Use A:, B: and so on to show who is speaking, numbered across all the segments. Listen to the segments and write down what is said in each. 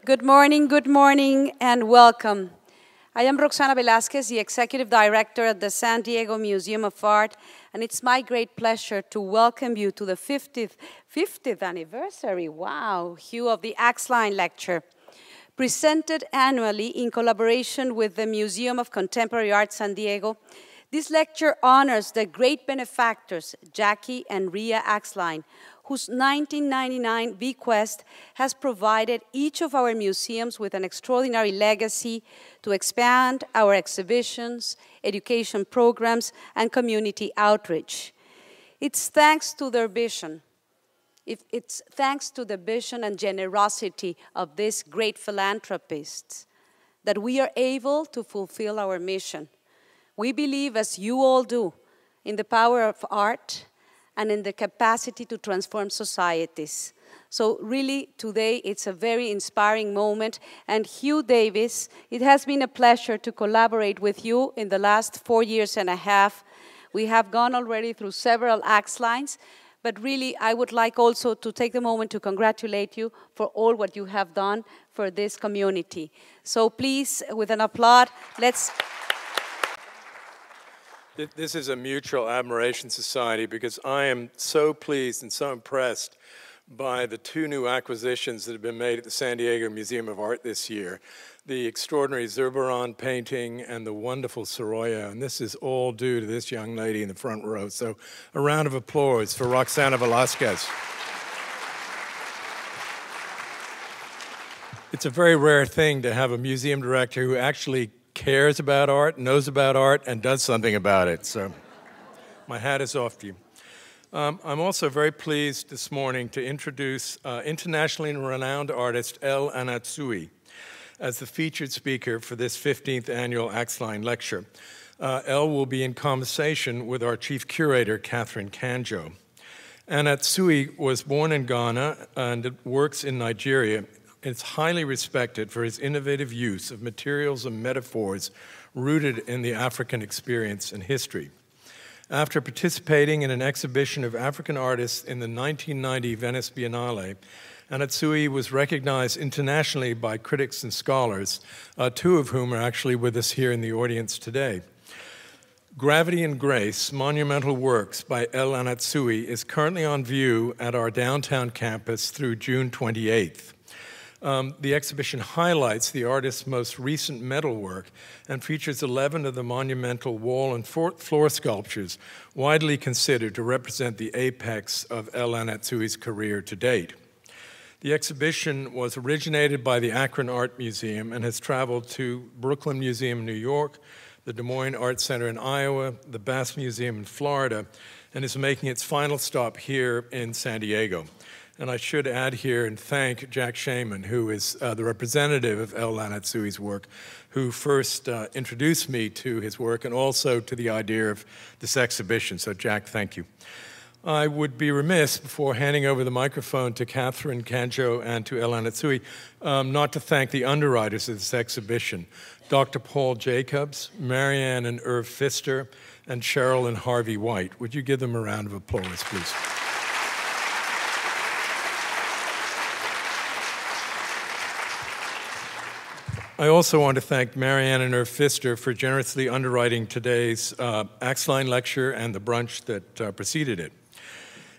A: Good morning, and welcome. I am Roxana Velázquez, the Executive Director at the San Diego Museum of Art, and it's my great pleasure to welcome you to the 50th anniversary, wow, hue of the Axline Lecture, presented annually in collaboration with the Museum of Contemporary Art San Diego. This lecture honors the great benefactors, Jackie and Ria Axline, whose 1999 bequest has provided each of our museums with an extraordinary legacy to expand our exhibitions, education programs, and community outreach. It's thanks to their vision. It's thanks to the vision and generosity of these great philanthropists that we are able to fulfill our mission. We believe, as you all do, in the power of art and in the capacity to transform societies. So really, today, it's a very inspiring moment. And Hugh Davis, it has been a pleasure to collaborate with you in the last 4 years and a half. We have gone already through several Axlines, but really, I would like also to take the moment to congratulate you for all what you have done for this community. So please, with an applaud, let's...
B: This is a mutual admiration society because I am so pleased and so impressed by the 2 new acquisitions that have been made at the San Diego Museum of Art this year, the extraordinary Zurbaran painting and the wonderful Sorolla, and this is all due to this young lady in the front row. So a round of applause for Roxana Velázquez. It's a very rare thing to have a museum director who actually cares about art, knows about art, and does something about it. So my hat is off to you. I'm also very pleased this morning to introduce internationally renowned artist El Anatsui as the featured speaker for this 15th annual Axline Lecture. El will be in conversation with our chief curator, Catherine Kanjo. Anatsui was born in Ghana and works in Nigeria. It's highly respected for his innovative use of materials and metaphors rooted in the African experience and history. After participating in an exhibition of African artists in the 1990 Venice Biennale, Anatsui was recognized internationally by critics and scholars, 2 of whom are actually with us here in the audience today. Gravity and Grace, Monumental Works by El Anatsui is currently on view at our downtown campus through June 28th. The exhibition highlights the artist's most recent metal work and features 11 of the monumental wall and floor sculptures widely considered to represent the apex of El Anatsui's career to date. The exhibition was originated by the Akron Art Museum and has traveled to Brooklyn Museum in New York, the Des Moines Art Center in Iowa, the Bass Museum in Florida, and is making its final stop here in San Diego. And I should add here and thank Jack Shaman, who is the representative of El Anatsui's work, who first introduced me to his work and also to the idea of this exhibition. So Jack, thank you. I would be remiss before handing over the microphone to Catherine Kanjo and to El Anatsui not to thank the underwriters of this exhibition, Dr. Paul Jacobs, Marianne and Irv Pfister, and Cheryl and Harvey White. Would you give them a round of applause, please? I also want to thank Marianne and Irv Pfister for generously underwriting today's Axline Lecture and the brunch that preceded it.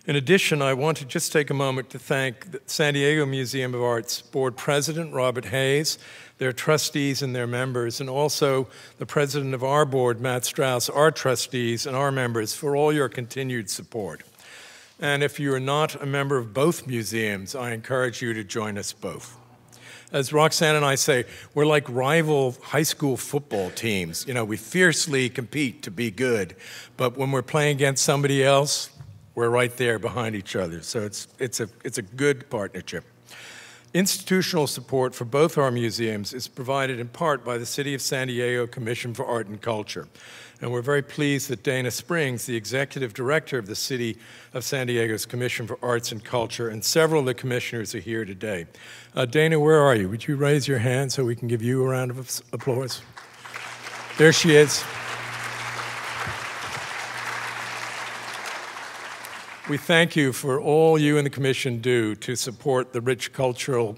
B: In addition, I want to just take a moment to thank the San Diego Museum of Art's board president, Robert Hayes, their trustees and their members, and also the president of our board, Matt Strauss, our trustees and our members for all your continued support. And if you are not a member of both museums, I encourage you to join us both. As Roxanne and I say, we're like rival high school football teams. You know, we fiercely compete to be good, but when we're playing against somebody else, we're right there behind each other. So it's a good partnership. Institutional support for both our museums is provided in part by the City of San Diego Commission for Art and Culture. And we're very pleased that Dana Springs, the executive director of the City of San Diego's Commission for Arts and Culture, and several of the commissioners are here today. Dana, where are you? Would you raise your hand so we can give you a round of applause? There she is. We thank you for all you and the Commission do to support the rich cultural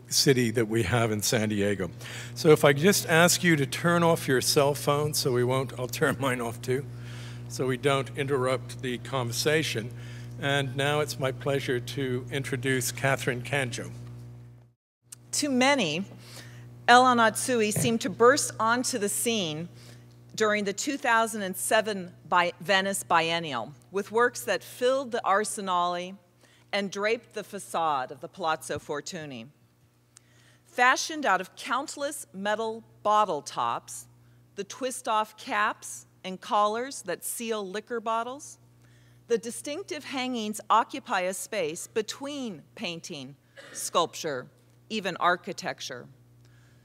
B: city that we have in San Diego. So if I just ask you to turn off your cell phone so we won't, I'll turn mine off too, so we don't interrupt the conversation. And now it's my pleasure to introduce Catherine Kanjo.
C: To many, Anatsui seemed to burst onto the scene during the 2007 Venice Biennial with works that filled the Arsenale and draped the facade of the Palazzo Fortuny. Fashioned out of countless metal bottle tops, the twist-off caps and collars that seal liquor bottles, the distinctive hangings occupy a space between painting, sculpture, even architecture.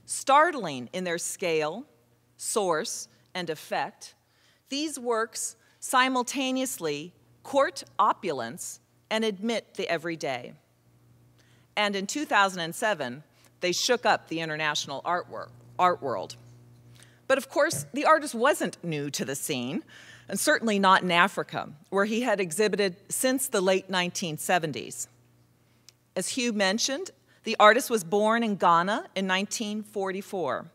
C: Startling in their scale, source, and effect, these works simultaneously court opulence and admit the everyday. And in 2007, they shook up the international art world. But of course, the artist wasn't new to the scene, and certainly not in Africa, where he had exhibited since the late 1970s. As Hugh mentioned, the artist was born in Ghana in 1944.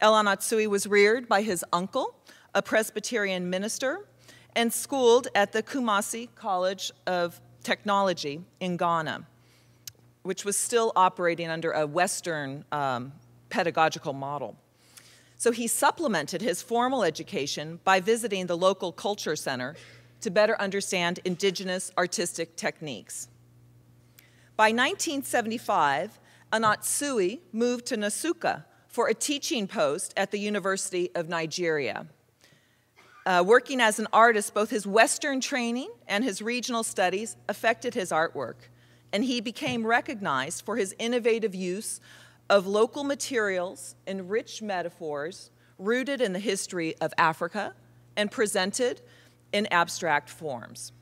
C: Anatsui was reared by his uncle, a Presbyterian minister, and schooled at the Kumasi College of Technology in Ghana, which was still operating under a Western pedagogical model. So he supplemented his formal education by visiting the local culture center to better understand indigenous artistic techniques. By 1975, Anatsui moved to Nsukka for a teaching post at the University of Nigeria. Working as an artist, both his Western training and his regional studies affected his artwork, and he became recognized for his innovative use of local materials and rich metaphors rooted in the history of Africa and presented in abstract forms.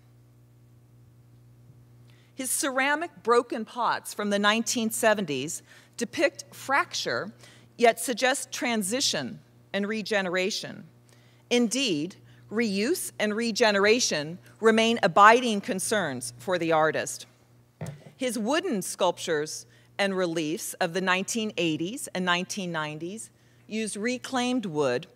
C: His ceramic broken pots from the 1970s depict fracture, yet suggest transition and regeneration. Indeed, reuse and regeneration remain abiding concerns for the artist. His wooden sculptures and reliefs of the 1980s and 1990s used reclaimed wood,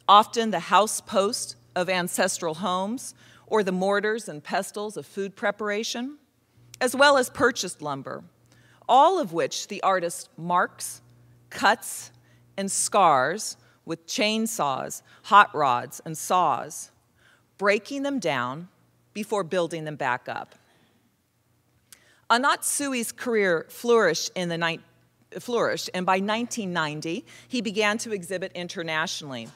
C: often the house post of ancestral homes or the mortars and pestles of food preparation, as well as purchased lumber, all of which the artist marks, cuts, and scars with chainsaws, hot rods, and saws, breaking them down before building them back up. Anatsui's career flourished, and by 1990, he began to exhibit internationally,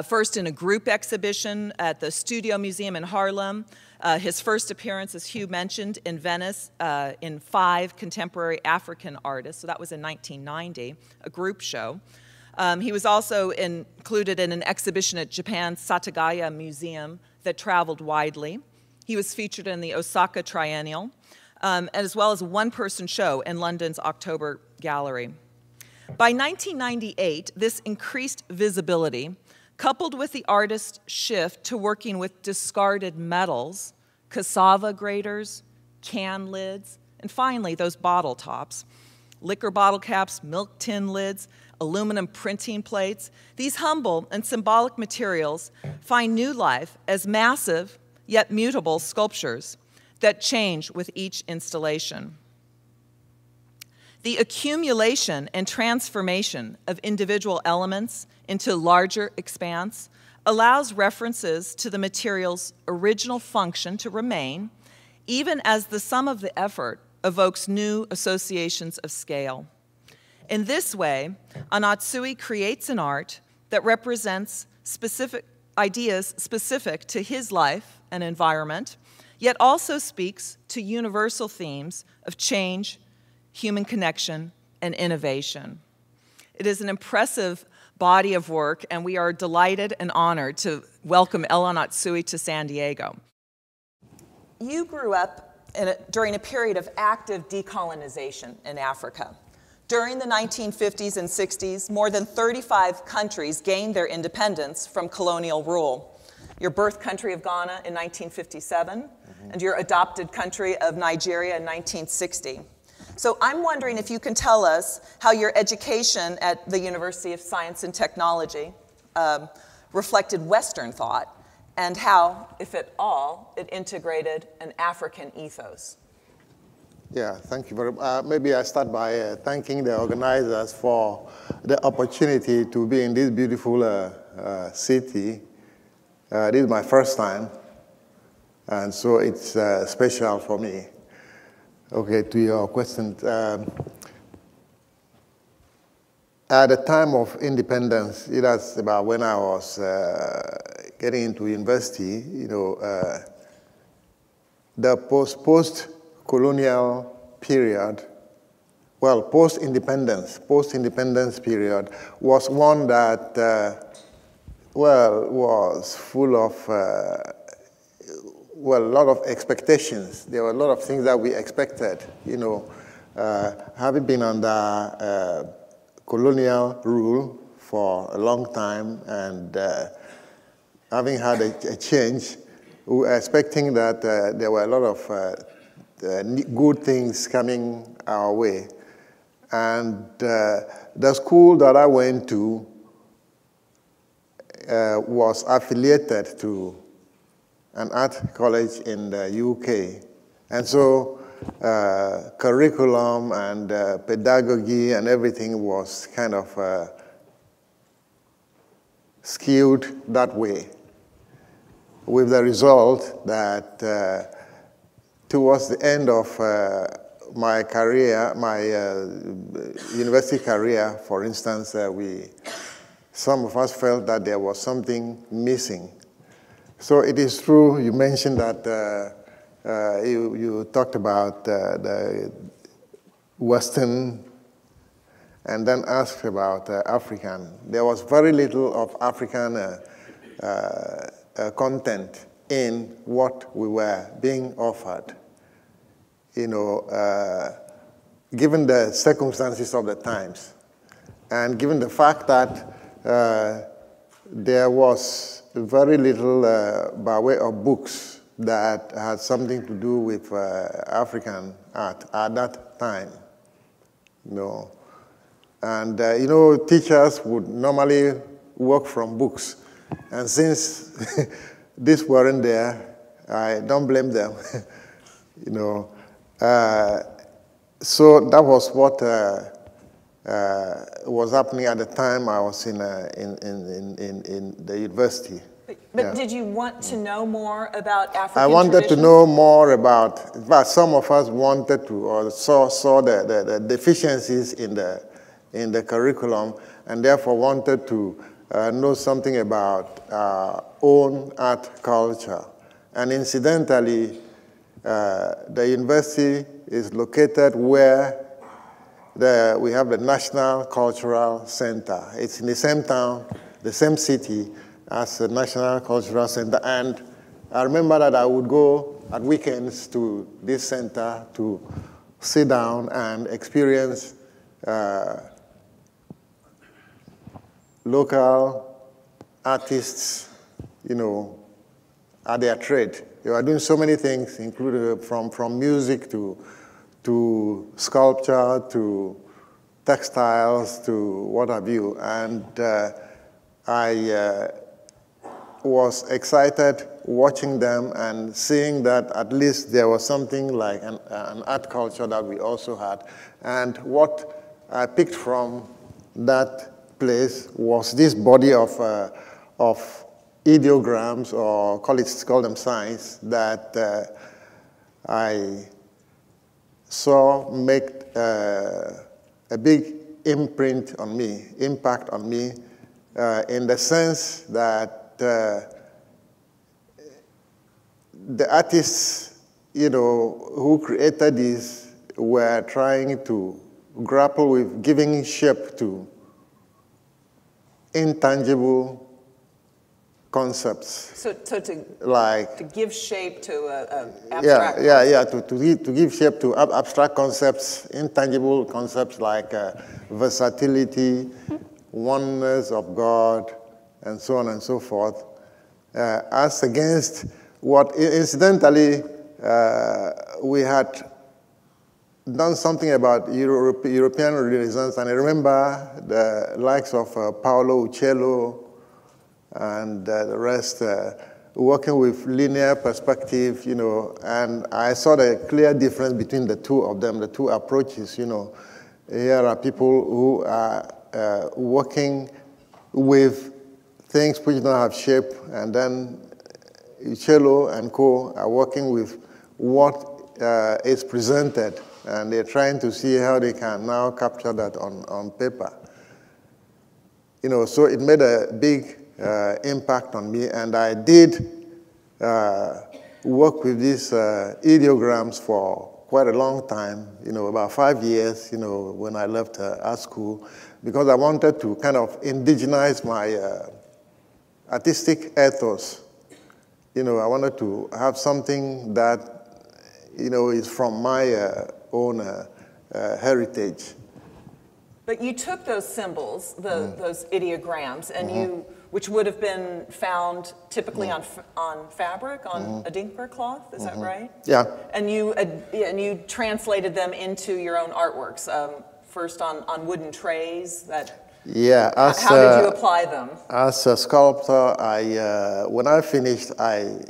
C: first in a group exhibition at the Studio Museum in Harlem, his first appearance, as Hugh mentioned, in Venice in 5 contemporary African artists, so that was in 1990, a group show. He was also included in an exhibition at Japan's Satagaya Museum that traveled widely. He was featured in the Osaka Triennial, as well as a one-person show in London's October Gallery. By 1998, this increased visibility, coupled with the artist's shift to working with discarded metals, cassava graters, can lids, and finally those bottle tops, liquor bottle caps, milk tin lids, aluminum printing plates, these humble and symbolic materials find new life as massive yet mutable sculptures that change with each installation. The accumulation and transformation of individual elements into larger expanse allows references to the material's original function to remain, even as the sum of the effort evokes new associations of scale. In this way, Anatsui creates an art that represents specific ideas specific to his life and environment, yet also speaks to universal themes of change, human connection, and innovation. It is an impressive body of work, and we are delighted and honored to welcome Anatsui to San Diego. You grew up during a period of active decolonization in Africa. During the 1950s and 60s, more than 35 countries gained their independence from colonial rule. Your birth country of Ghana in 1957, and your adopted country of Nigeria in 1960. So I'm wondering if you can tell us how your education at the University of Science and Technology reflected Western thought, and how, if at all, it integrated an African ethos.
D: Yeah, thank you very much. Maybe I start by thanking the organizers for the opportunity to be in this beautiful city. This is my first time, and so it's special for me. Okay, to your question. At the time of independence, that's about when I was getting into university, you know, the post-colonial period, well, post-independence period was one that, well, was full of, well, a lot of expectations. There were a lot of things that we expected, you know, having been under colonial rule for a long time and having had a change, we were expecting that there were a lot of good things coming our way. And the school that I went to was affiliated to an art college in the UK. And so curriculum and pedagogy and everything was kind of skewed that way, with the result that towards the end of my career, my university career, for instance, some of us felt that there was something missing. So it is true, you mentioned that you talked about the Western and then asked about African. There was very little of African content in what we were being offered. You know, given the circumstances of the times, and given the fact that there was very little by way of books that had something to do with African art at that time, you know. And, you know, teachers would normally work from books. And since these weren't there, I don't blame them, you know. So that was what was happening at the time I was in the university.
C: But did you want to know more about African
D: I wanted
C: traditions?
D: to know more about, in fact, some of us wanted to, or saw the deficiencies in the curriculum, and therefore wanted to know something about our own art culture. And incidentally, the university is located where we have the National Cultural Center. It's in the same town, the same city as the National Cultural Center. And I remember that I would go at weekends to this center to sit down and experience local artists, you know, at their trade. They were doing so many things, including from music to sculpture to textiles to what have you. And I was excited watching them and seeing that at least there was something like an art culture that we also had. And what I picked from that place was this body of ideograms, or call them signs, that I saw make a big impact on me, in the sense that the artists, you know, who created this were trying to grapple with giving shape to intangible concepts.
C: So to give shape to abstract
D: to give shape to abstract concepts, intangible concepts like versatility, oneness of God, and so on and so forth, as against what, incidentally, we had done something about European Renaissance, and I remember the likes of Paolo Uccello and the rest working with linear perspective, you know, and I saw the clear difference between the two of them, the two approaches, you know. Here are people who are working with things which don't have shape, and then Uccello and co are working with what is presented, and they're trying to see how they can now capture that on paper. You know, so it made a big impact on me, and I did work with these ideograms for quite a long time, you know, about 5 years, you know, when I left art school, because I wanted to kind of indigenize my artistic ethos. You know, I wanted to have something that, you know, is from my own heritage.
C: But you took those symbols, those ideograms, and which would have been found typically on fabric, on Adinkra cloth, is that right?
D: Yeah.
C: And you translated them into your own artworks, first on wooden trays.
D: Yeah.
C: How did you apply them?
D: As a sculptor, when I finished, I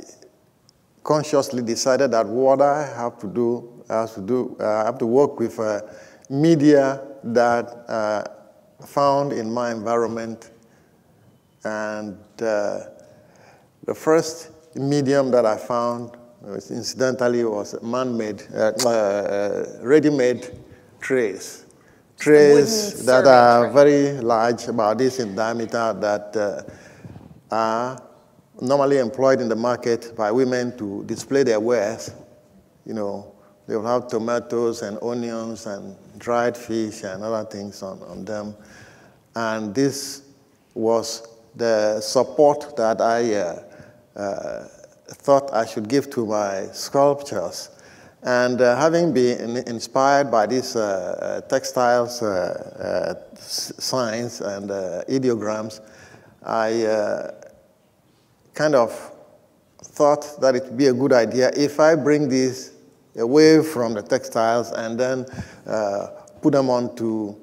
D: consciously decided that what I have to do, I have to work with media that found in my environment. And the first medium that I found, incidentally, was man-made, ready-made trays. Trays that are very large, about this in diameter, that are normally employed in the market by women to display their wares. You know, they will have tomatoes and onions and dried fish and other things on them. And this was the support that I thought I should give to my sculptures. And having been inspired by these textiles signs and ideograms, I kind of thought that it would be a good idea if I bring these away from the textiles and then put them onto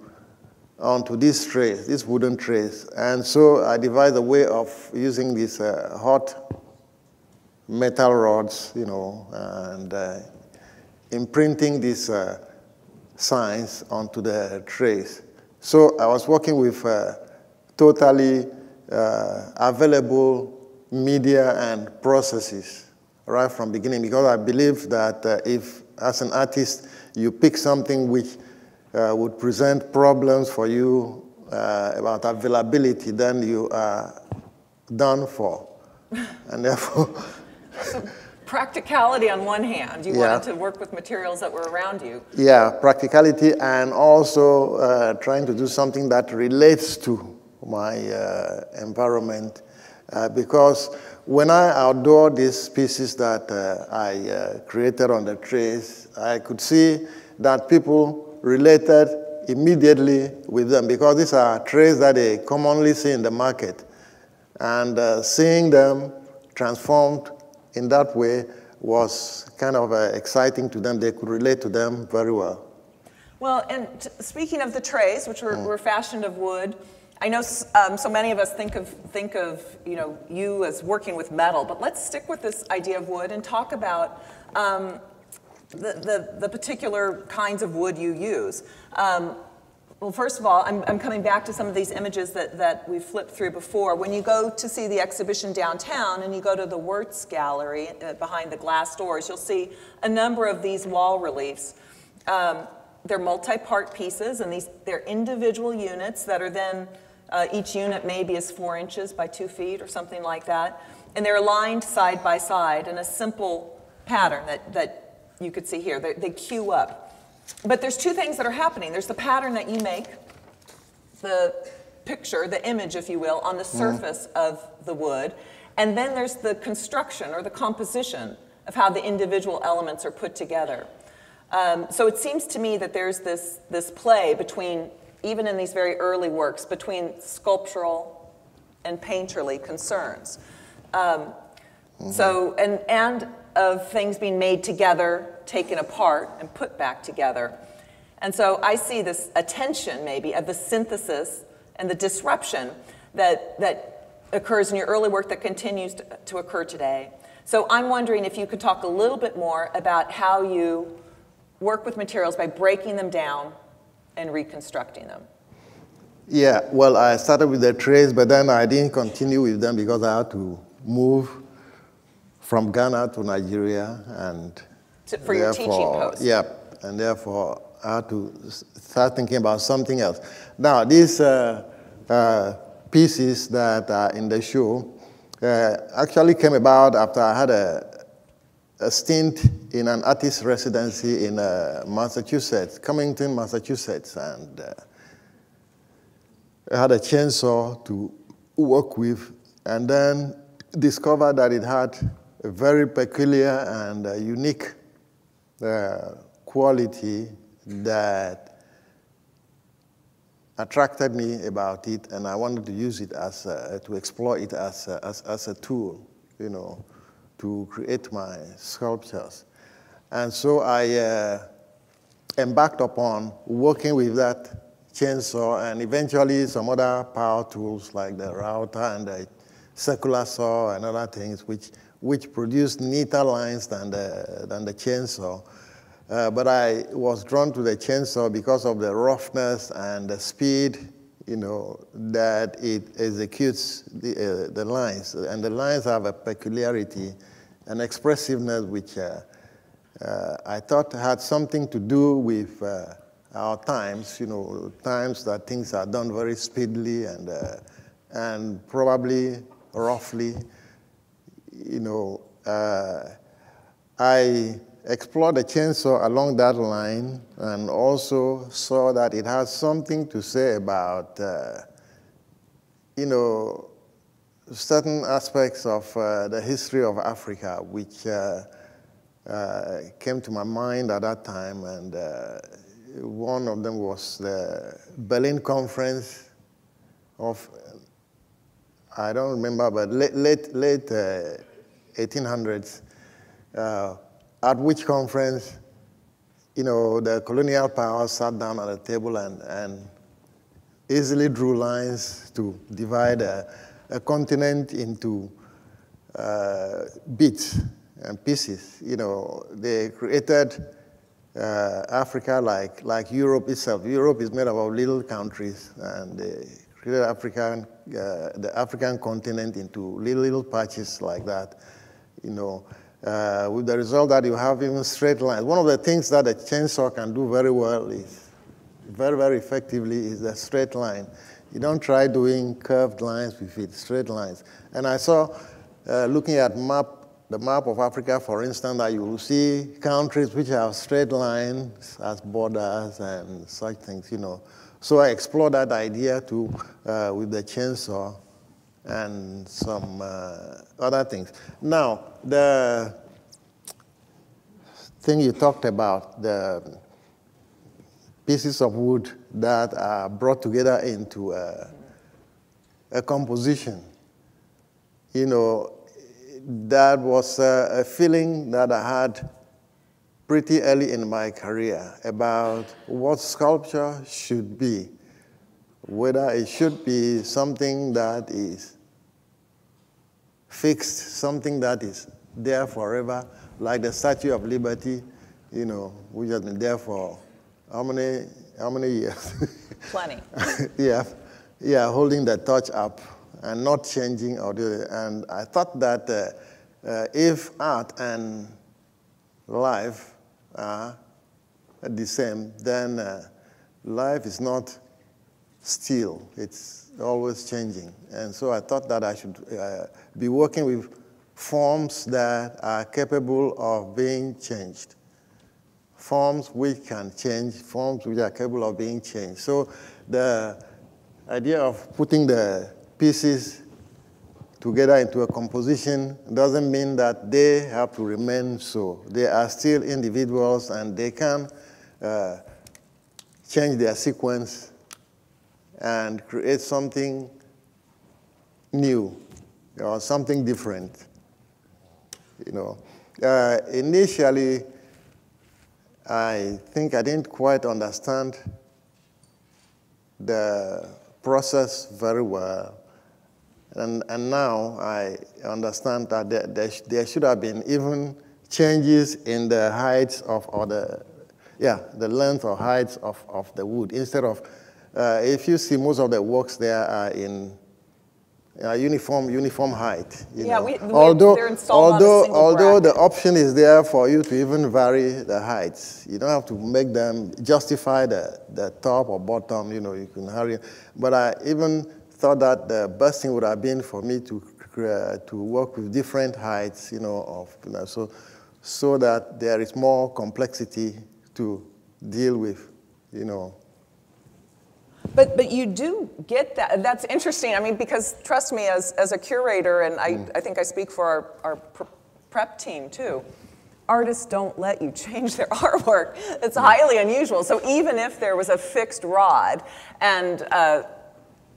D: these trays, these wooden trays. And so I devised a way of using these hot metal rods, you know, and imprinting these signs onto the trays. So I was working with totally available media and processes right from the beginning, because I believe that if, as an artist, you pick something which would present problems for you about availability, then you are done for. And therefore...
C: So practicality on one hand, you wanted to work with materials that were around you.
D: Yeah, practicality, and also trying to do something that relates to my environment. Because when I outdoor these pieces that I created on the trays, I could see that people related immediately with them, because these are trays that they commonly see in the market. And seeing them transformed in that way was kind of exciting to them. They could relate to them very well.
C: Well, and speaking of the trays, which were fashioned of wood, I know so many of us think of you as working with metal, but let's stick with this idea of wood and talk about the particular kinds of wood you use. Well, first of all, I'm coming back to some of these images that we flipped through before. When you go to see the exhibition downtown and you go to the Wirtz Gallery behind the glass doors, you'll see a number of these wall reliefs. They're multi-part pieces, and they're individual units that are then, each unit maybe is 4 inches by 2 feet or something like that. And they're aligned side by side in a simple pattern that you could see here. They queue up. But there's two things that are happening. There's the pattern that you make, the picture, the image, if you will, on the surface of the wood. And then there's the construction or the composition of how the individual elements are put together. So it seems to me that there's this play between, even in these very early works, between sculptural and painterly concerns. So, and of things being made together, taken apart, and put back together. And so I see this attention, maybe, of the synthesis and the disruption that occurs in your early work that continues to occur today. So I'm wondering if you could talk a little bit more about how you work with materials by breaking them down and reconstructing them.
D: Yeah, well, I started with the trays, but then I didn't continue with them because I had to move from Ghana to Nigeria, and
C: for your teaching post.
D: Yeah, and therefore I had to start thinking about something else. Now, these pieces that are in the show actually came about after I had a stint in an artist residency in Massachusetts, Cummington, Massachusetts, and I had a chainsaw to work with, and then discovered that it had a very peculiar and unique quality that attracted me about it, and I wanted to use it as to explore it as a tool, you know, to create my sculptures. And so I embarked upon working with that chainsaw and eventually some other power tools like the router and the circular saw and other things which produced neater lines than the chainsaw. But I was drawn to the chainsaw because of the roughness and the speed, you know, that it executes the lines. And the lines have a peculiarity, an expressiveness which I thought had something to do with our times, you know, times that things are done very speedily and probably roughly, you know. I explored the chainsaw along that line and also saw that it has something to say about, you know, certain aspects of the history of Africa, which came to my mind at that time. And one of them was the Berlin Conference of, I don't remember, but late 1800s, at which conference, you know, the colonial powers sat down at a table and easily drew lines to divide a continent into bits and pieces. You know, they created Africa like Europe itself. Europe is made up of little countries, and they created the African continent into little patches like that, you know. With the result that you have even straight lines. One of the things that a chainsaw can do very well is, very, very effectively, is the straight line. You don't try doing curved lines with it, straight lines. And I saw, looking at the map of Africa, for instance, that you will see countries which have straight lines as borders and such things, you know. So I explored that idea too with the chainsaw and some other things. Now, the thing you talked about, the pieces of wood that are brought together into a composition, you know, that was a feeling that I had pretty early in my career about what sculpture should be. Whether it should be something that is fixed, something that is there forever, like the Statue of Liberty, you know, which has been there for how many years?
C: Plenty.
D: Yeah, holding the torch up and not changing. And I thought that if art and life are the same, then life is not still, it's always changing. And so I thought that I should be working with forms that are capable of being changed. Forms which can change, forms which are capable of being changed. So the idea of putting the pieces together into a composition doesn't mean that they have to remain so. They are still individuals and they can change their sequence and create something new or something different, you know. Initially, I think I didn't quite understand the process very well. And now I understand that there should have been even changes in the heights of, or the length or heights of the wood. Instead of, if you see most of the works there are in uniform height.
C: They're installed on a single bracket.
D: The option is there for you to even vary the heights. You don't have to make them justify the top or bottom, you can hurry. But I even thought that the best thing would have been for me to work with different heights, so that there is more complexity to deal with,
C: But you do get that. That's interesting. I mean, because trust me, as a curator, and I think I speak for our prep team too, artists don't let you change their artwork. It's highly unusual. So even if there was a fixed rod and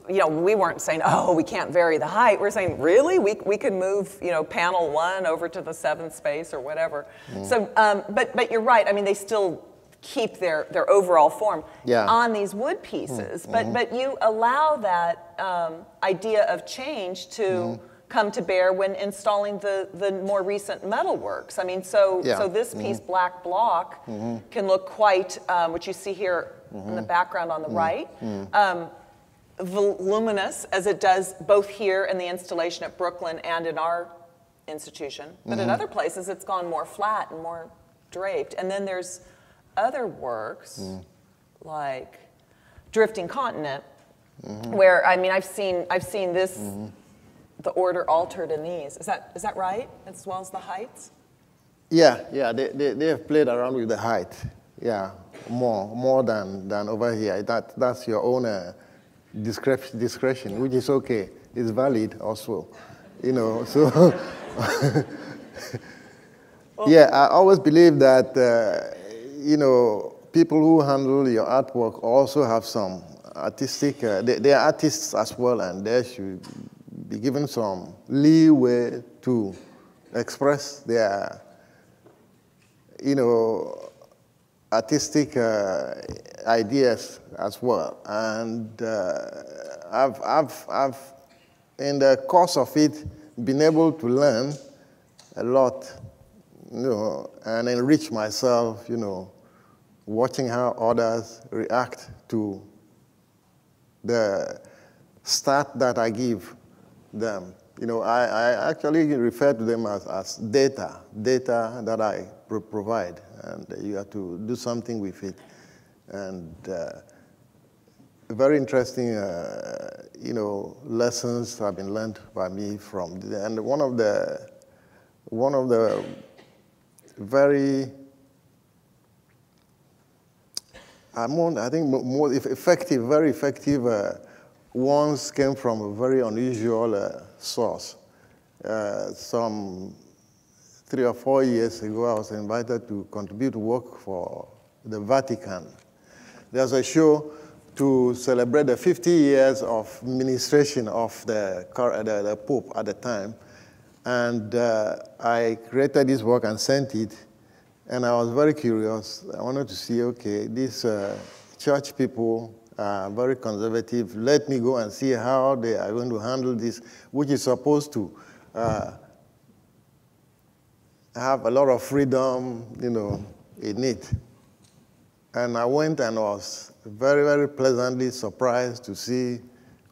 C: we weren't saying, oh, we can't vary the height. We're saying, really? We can move, panel 1 over to the 7th space or whatever. So, but you're right. I mean, they still keep their overall form on these wood pieces. But you allow that idea of change to come to bear when installing the more recent metal works. I mean, so this piece, Black Block, can look quite, what you see here in the background on the right, voluminous as it does both here in the installation at Brooklyn and in our institution. But in other places, it's gone more flat and more draped. And then there's other works like Drifting Continent, where I've seen this, the order altered in these. Is that right? As well as the heights?
D: Yeah. They have played around with the height. Yeah, more than over here. That's your own discretion, which is okay. It's valid also, So yeah, I always believe that people who handle your artwork also have some artistic. They are artists as well, and they should be given some leeway to express their, artistic ideas as well. And I've in the course of it been able to learn a lot, and enrich myself, watching how others react to the start that I give them. I actually refer to them as data that I provide, and you have to do something with it. And very interesting, lessons have been learned by me from, and one of the very, I think more very effective ones came from a very unusual source. Some 3 or 4 years ago, I was invited to contribute work for the Vatican. There's a show to celebrate the 50 years of ministration of the Pope at the time. And I created this work and sent it. And I was very curious. I wanted to see, okay, these church people are very conservative. Let me go and see how they are going to handle this, which is supposed to have a lot of freedom, in it. And I went and was very, very pleasantly surprised to see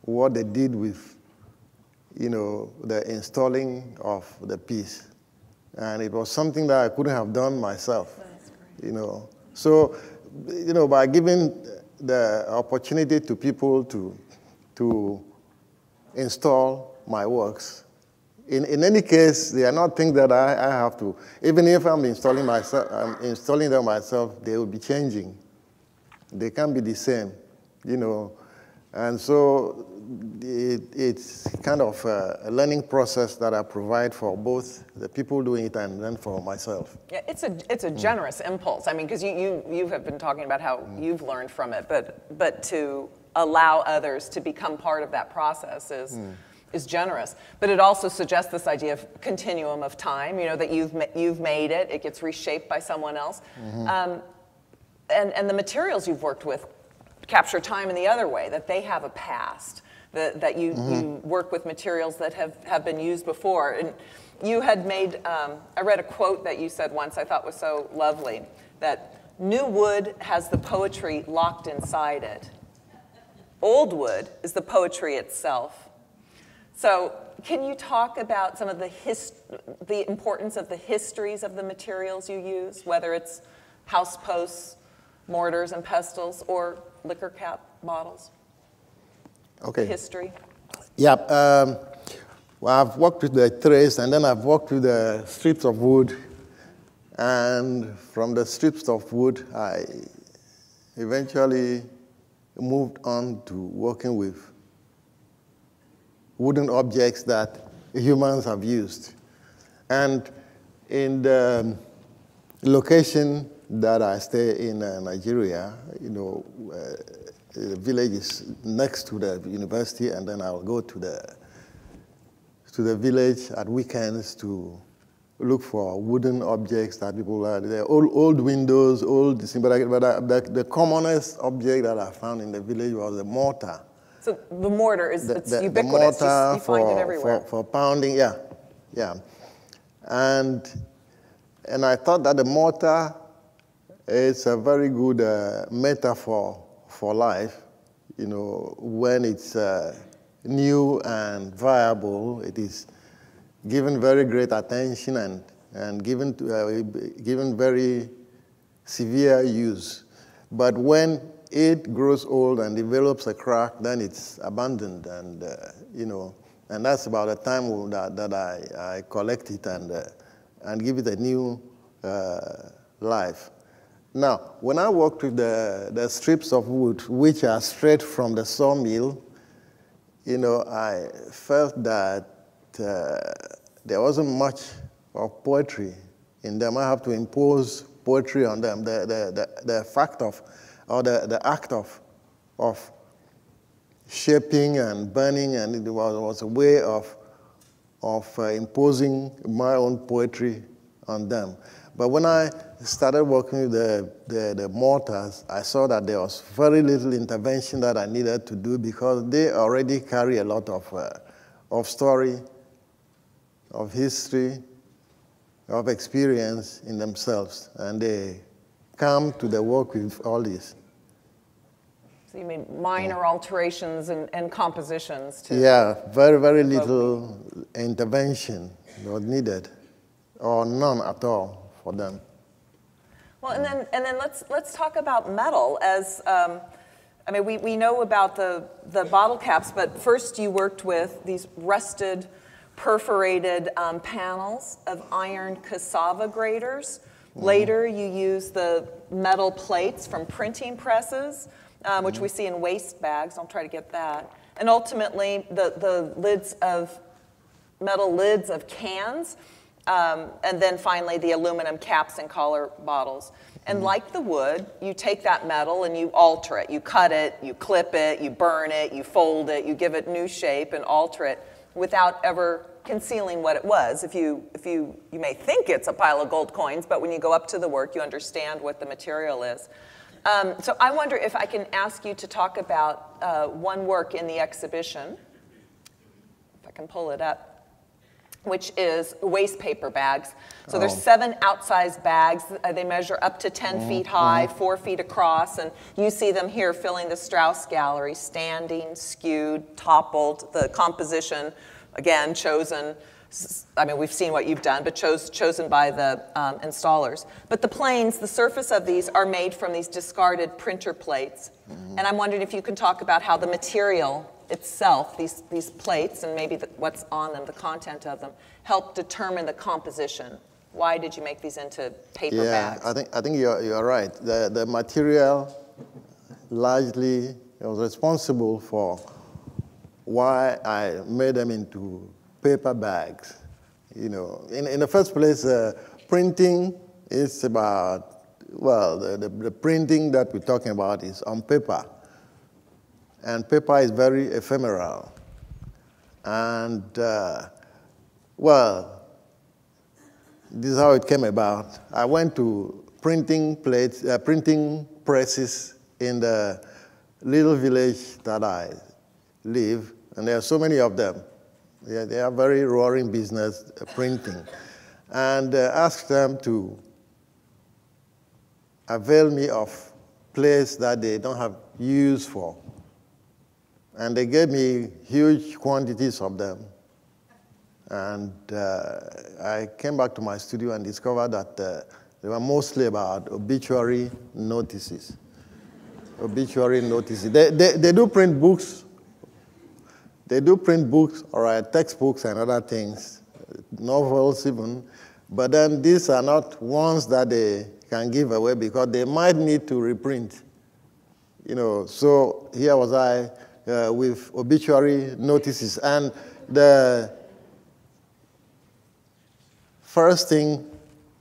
D: what they did with, the installing of the piece. And it was something that I couldn't have done myself. That's great. So, by giving the opportunity to people to install my works, in any case, they are not things that I have to. Even if I'm installing them myself, they will be changing. They can't be the same, And so it's kind of a learning process that I provide for both the people doing it and then for myself.
C: Yeah, it's a generous impulse. I mean, because you have been talking about how you've learned from it, but to allow others to become part of that process is is generous. But it also suggests this idea of continuum of time, you know, that you've made it, it gets reshaped by someone else. And the materials you've worked with capture time in the other way, that they have a past, that you work with materials that have been used before. And you had made, I read a quote that you said once I thought was so lovely, that new wood has the poetry locked inside it. Old wood is the poetry itself. So can you talk about some of the importance of the histories of the materials you use, whether it's house posts, mortars and pestles, or liquor cap bottles?
D: Okay.
C: History.
D: Yeah. Well, I've worked with the trays, and then I've worked with the strips of wood. And from the strips of wood, I eventually moved on to working with wooden objects that humans have used. And in the location that I stay in Nigeria, you know, the village is next to the university, and then I'll go to the village at weekends to look for wooden objects that people are there. Old windows, old this thing, but the commonest object that I found in the village was a mortar. So
C: the mortar is it's ubiquitous.
D: The mortar
C: you find it everywhere.
D: For pounding, yeah. And I thought that the mortar is a very good metaphor for life. You know, when it's new and viable, it is given very great attention and given very severe use. But when it grows old and develops a crack, then it's abandoned, and you know, and that's about the time that I collect it and give it a new life. Now, when I worked with the strips of wood, which are straight from the sawmill, you know, I felt that there wasn't much of poetry in them. I have to impose poetry on them. The fact of, or the act of shaping and burning, and it was a way of imposing my own poetry on them. But when I started working with the mortars, I saw that there was very little intervention that I needed to do, because they already carry a lot of story, of history, of experience in themselves, and they come to the work with all this.
C: So you made minor alterations and compositions too.
D: Yeah, very, very little intervention was needed, or none at all for them.
C: Well, and then let's talk about metal. As I mean, we know about the bottle caps, but first you worked with these rusted, perforated panels of iron cassava graters. Later, you use the metal plates from printing presses, which we see in waste bags. I'll try to get that. And ultimately, the metal lids of cans, and then finally the aluminum caps and collar bottles. And like the wood, you take that metal and you alter it. You cut it, you clip it, you burn it, you fold it, you give it new shape and alter it without ever concealing what it was. You may think it's a pile of gold coins, but when you go up to the work, you understand what the material is. So I wonder if I can ask you to talk about one work in the exhibition, if I can pull it up, which is waste paper bags. So there's 7 outsized bags. They measure up to 10 feet high, 4 feet across, and you see them here filling the Strauss Gallery, standing, skewed, toppled. The composition, again, chosen. I mean, we've seen what you've done, but chosen by the installers. But the planes, the surface of these are made from these discarded printer plates. And I'm wondering if you can talk about how the material itself, these plates, and maybe what's on them, the content of them, help determine the composition. Why did you make these into paper bags?
D: I think you're right. The material largely was responsible for why I made them into paper bags. You know, in the first place, printing is about, well, the printing that we're talking about is on paper. And paper is very ephemeral. And, well, this is how it came about. I went to printing presses in the little village that I live, and there are so many of them. They are very roaring business, printing. And asked them to avail me of plates that they don't have use for. And they gave me huge quantities of them. And I came back to my studio and discovered that they were mostly about obituary notices. Obituary notices. They do print books. They do print books, or textbooks and other things, novels even. But then these are not ones that they can give away because they might need to reprint. You know, so here was I with obituary notices. And the first thing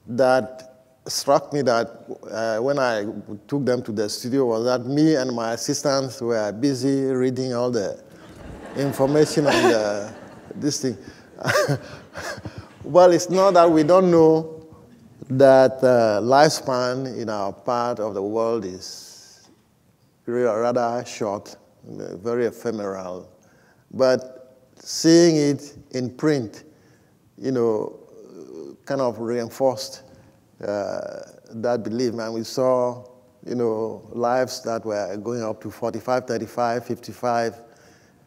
D: that struck me that when I took them to the studio was that me and my assistants were busy reading all the information on this thing. Well, it's not that we don't know that lifespan in our part of the world is rather short, very ephemeral. But seeing it in print, you know, kind of reinforced that belief. And we saw, you know, lives that were going up to 45, 35, 55.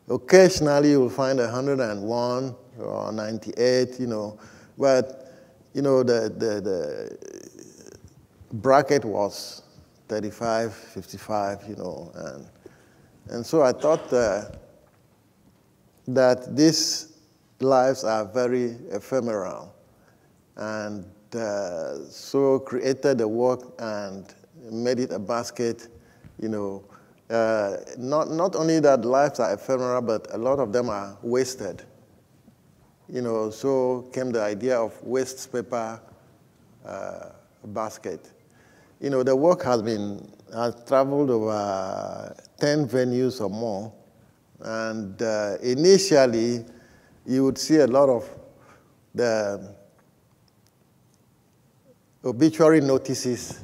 D: Occasionally, you'll find 101 or 98, you know. But, you know, the bracket was 35, 55, you know. And so I thought that these lives are very ephemeral. And so created the work and made it a basket, you know. Not only that lives are ephemeral, but a lot of them are wasted. You know, so came the idea of waste paper basket. You know, the work has traveled over 10 venues or more. And initially, you would see a lot of the obituary notices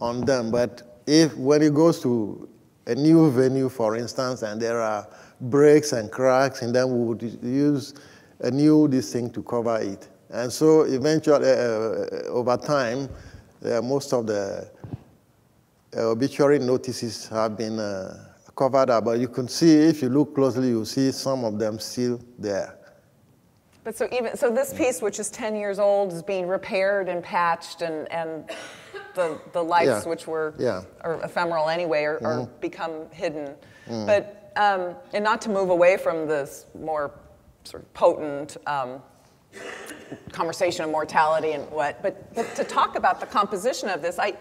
D: on them. But when it goes to a new venue, for instance, and there are breaks and cracks, and then we would use a new thing to cover it. And so eventually, over time, most of the obituary notices have been covered up. But you can see, if you look closely, you'll see some of them still there.
C: But so this piece, which is 10 years old, is being repaired and patched, and the lights, which are ephemeral anyway, are become hidden. But and not to move away from this more sort of potent conversation of mortality and what, but to talk about the composition of this, I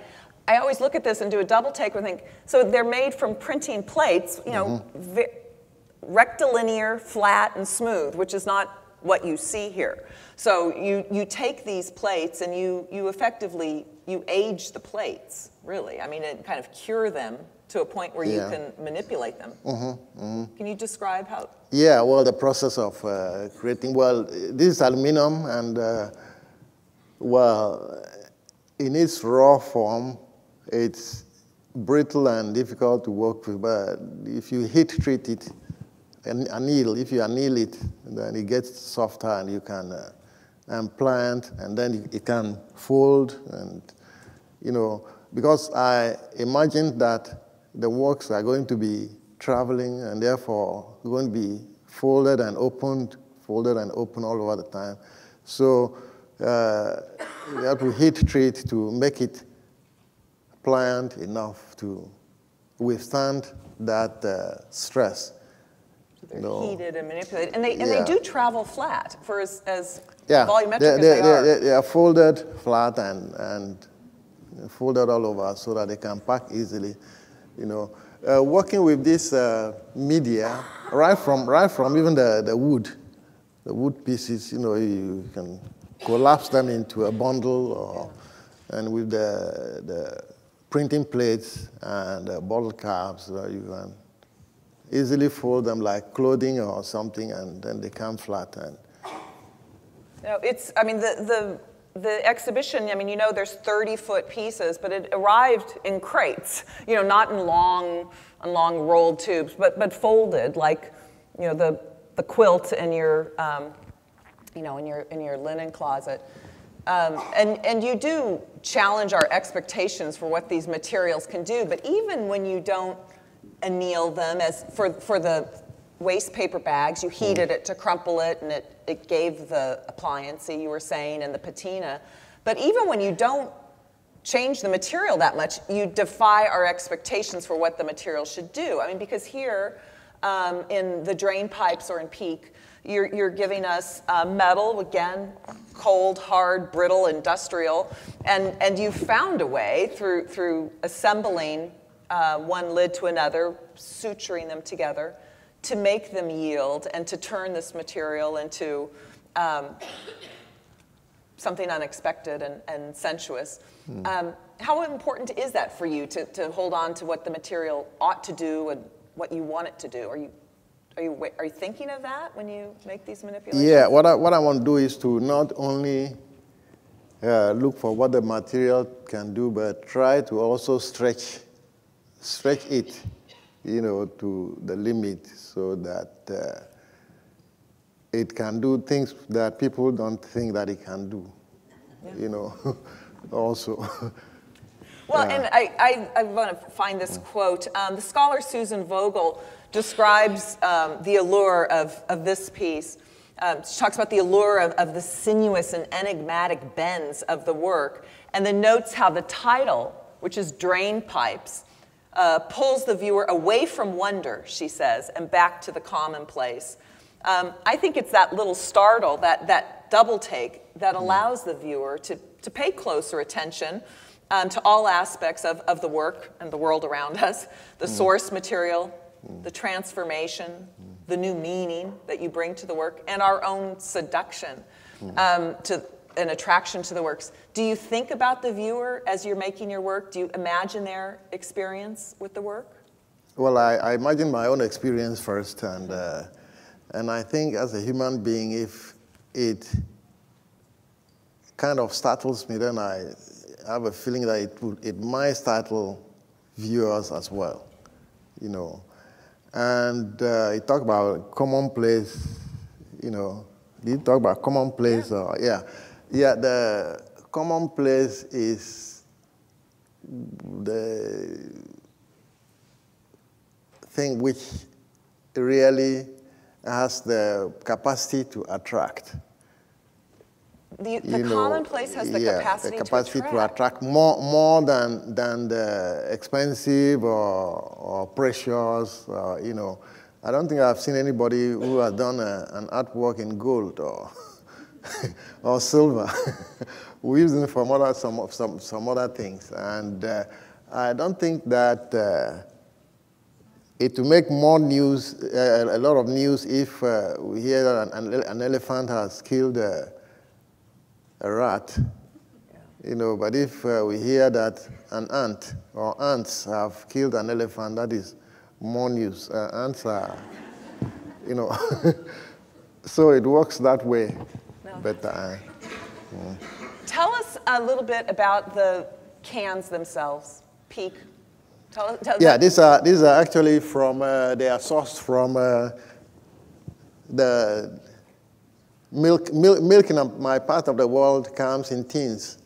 C: always look at this and do a double take and think, so they're made from printing plates, you know, rectilinear, flat, and smooth, which is not what you see here. So you take these plates and you effectively, you age the plates, really. I mean, and kind of cure them to a point where you can manipulate them. Can you describe how?
D: Yeah, well, the process of creating, well, this is aluminum, and well, in its raw form, it's brittle and difficult to work with, but if you heat treat it, if you anneal it, then it gets softer, and you can plant, and then it can fold, and, you know, because I imagined that the works are going to be traveling, and therefore going to be folded and opened all over the time. So you have to heat treat to make it pliant enough to withstand that stress.
C: They're heated and manipulated, and they do travel flat for as volumetric as
D: they
C: are.
D: They are folded flat and folded all over so that they can pack easily. You know, working with this media, right from even the wood pieces, you know, you can collapse them into a bundle, and with the printing plates and bottle caps, you can easily fold them like clothing or something, and then they come flat. And
C: it's, I mean, the exhibition, I mean, you know, there's 30-foot pieces, but it arrived in crates, you know, not in long rolled tubes, but folded like, you know, the quilt in your, you know, in your linen closet. And you do challenge our expectations for what these materials can do, but even when you don't anneal them, as for the waste paper bags, you heated it to crumple it, and it gave the appliancy you were saying, and the patina. But even when you don't change the material that much, you defy our expectations for what the material should do. I mean, because here, in the drain pipes or in PEAK, you're giving us metal, again, cold, hard, brittle, industrial, and you've found a way through assembling one lid to another, suturing them together, to make them yield and to turn this material into something unexpected and sensuous. How important is that for you to hold on to what the material ought to do and what you want it to do? Are you thinking of that when you make these manipulations?
D: Yeah, what I want to do is to not only look for what the material can do, but try to also stretch it, you know, to the limit, so that it can do things that people don't think that it can do, you know, also.
C: Well, and I want to find this quote. The scholar Susan Vogel describes the allure of this piece. She talks about the allure of the sinuous and enigmatic bends of the work, and then notes how the title, which is Drain Pipes, pulls the viewer away from wonder, she says, and back to the commonplace. I think it's that little startle, that double take, that allows the viewer to pay closer attention to all aspects of the work and the world around us, the source material, the transformation, the new meaning that you bring to the work, and our own seduction to an attraction to the works. Do you think about the viewer as you're making your work? Do you imagine their experience with the work?
D: Well, I imagine my own experience first, and I think as a human being, if it kind of startles me, then I have a feeling that it might startle viewers as well, you know. And you talk about commonplace, you know. Did you talk about commonplace?
C: Yeah.
D: Or, yeah, the commonplace is the thing which really has the capacity to attract.
C: The commonplace has the capacity
D: to attract more than the expensive or precious. You know, I don't think I've seen anybody who has done an artwork in gold or or silver. We use them for some other things, and I don't think that it will make more news, a lot of news, if we hear that an elephant has killed a rat, you know. But if we hear that an ant or ants have killed an elephant, that is more news. Ants are, you know, so it works that way. No. But
C: tell us a little bit about the cans themselves. PEAK. Tell
D: yeah, these are actually from. They are sourced from the milk in my part of the world comes in tins.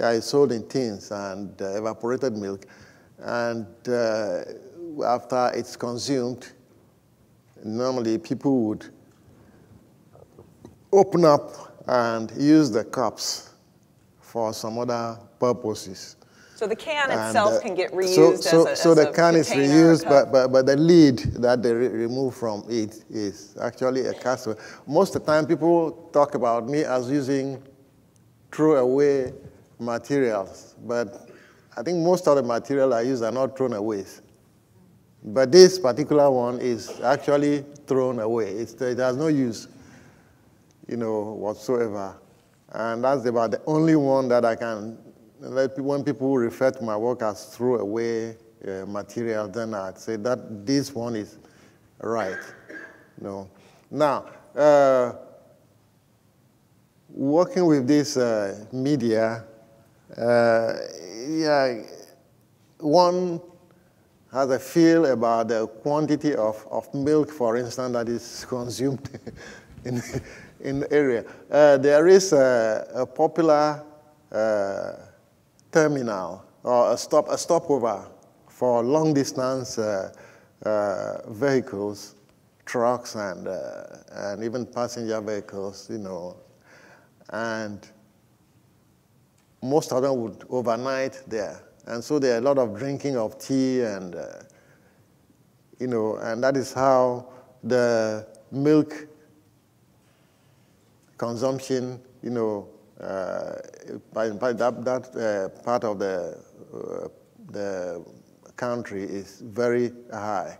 D: Yeah, it's sold in tins and evaporated milk. And after it's consumed, normally people would open up and use the cups for some other purposes.
C: So the can itself can get reused
D: so the can is reused, but the lid that they remove from it is actually a castaway. Most of the time, people talk about me as using throwaway materials, but I think most of the material I use are not thrown away. But this particular one is actually thrown away. It has no use, you know, whatsoever. And that's about the only one that I can. When people refer to my work as throwaway material, then I'd say that this one is right. Now, working with this media, yeah, one has a feel about the quantity of milk, for instance, that is consumed in the area. There is a popular terminal or a stopover for long distance vehicles, trucks, and even passenger vehicles, and most of them would overnight there. And so there are a lot of drinking of tea and, and that is how the milk consumption, by that part of the country is very high,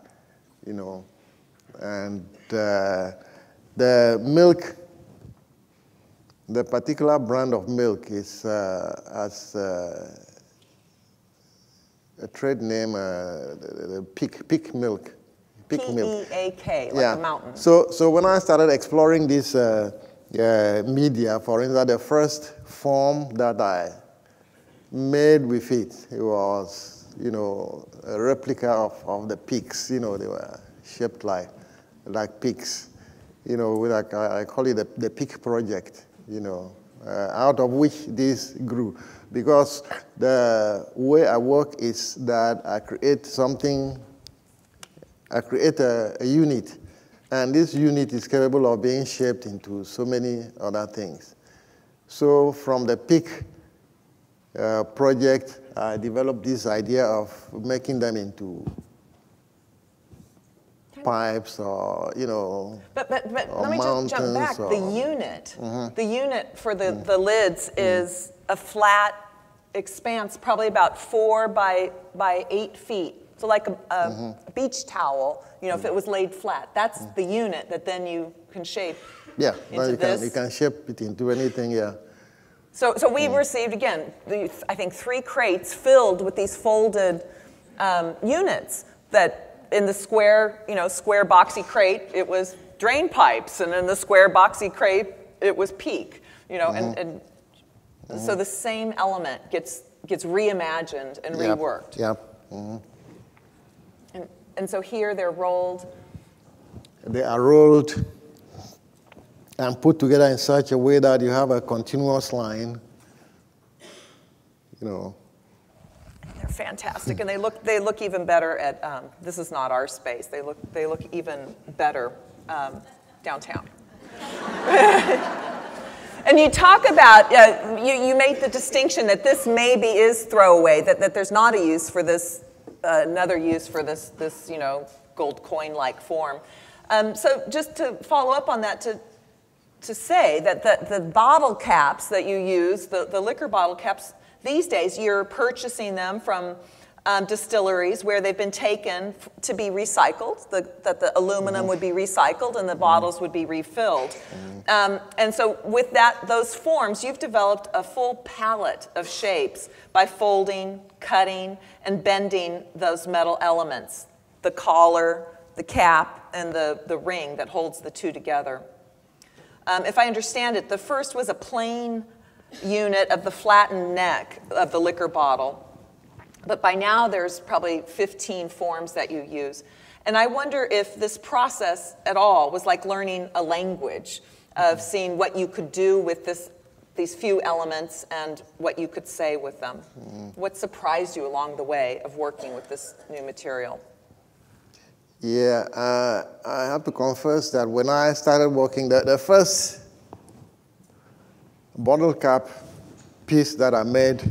D: and the milk, the particular brand of milk is has a trade name, the peak milk.
C: P-E-A-K, like a mountain.
D: So when I started exploring this media, for instance, the first form that I made with it was, a replica of the pigs. They were shaped like pigs. I call it the pig project. Out of which this grew. Because the way I work is that I create a unit, and this unit is capable of being shaped into so many other things. So from the pig project, I developed this idea of making them into pipes or,
C: But let me just jump back. The unit, the unit for the lids is a flat expanse, probably about 4 by 8 feet. So like a beach towel, if it was laid flat. That's the unit that then you can shape into this.
D: You can shape it into anything, yeah.
C: So we received, again, I think 3 crates filled with these folded units that in the square boxy crate, it was drain pipes, and in the square boxy crate, it was peak, and so the same element gets reimagined and reworked.
D: Yeah.
C: And so here they're rolled.
D: They are rolled and put together in such a way that you have a continuous line,
C: They're fantastic, and they look even better at. This is not our space. They look even better downtown. And you talk about you made the distinction that this maybe is throwaway. That there's not a use for this, another use for this gold coin-like form. So just to follow up on that, to say that the bottle caps that you use, the liquor bottle caps. These days, you're purchasing them from distilleries where they've been taken to be recycled, that the aluminum would be recycled and the bottles would be refilled. And so with those forms, you've developed a full palette of shapes by folding, cutting, and bending those metal elements, the collar, the cap, and the ring that holds the two together. If I understand it, the first was a plain unit of the flattened neck of the liquor bottle. But by now, there's probably 15 forms that you use. And I wonder if this process at all was like learning a language of seeing what you could do with these few elements and what you could say with them. What surprised you along the way of working with this new material?
D: Yeah, I have to confess that when I started working, the first bottle cap piece that I made,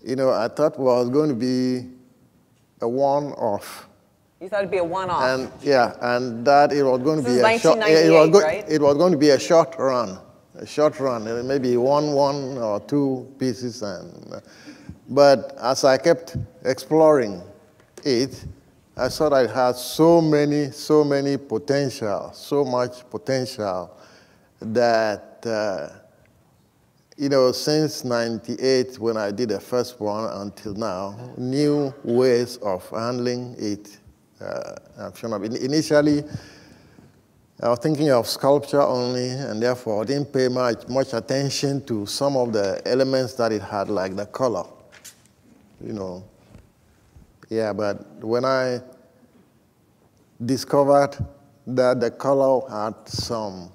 D: I thought was going to be a one-off.
C: You thought it'd be a one-off.
D: And and that it was going to be
C: a short.
D: It was going to be a short run, maybe one or two pieces. But as I kept exploring it, I saw that it had so much potential that. Since '98, when I did the first one until now, new ways of handling it, have shown up. Initially, I was thinking of sculpture only, and therefore I didn't pay much attention to some of the elements that it had, like the color, you know. Yeah, but when I discovered that the color had some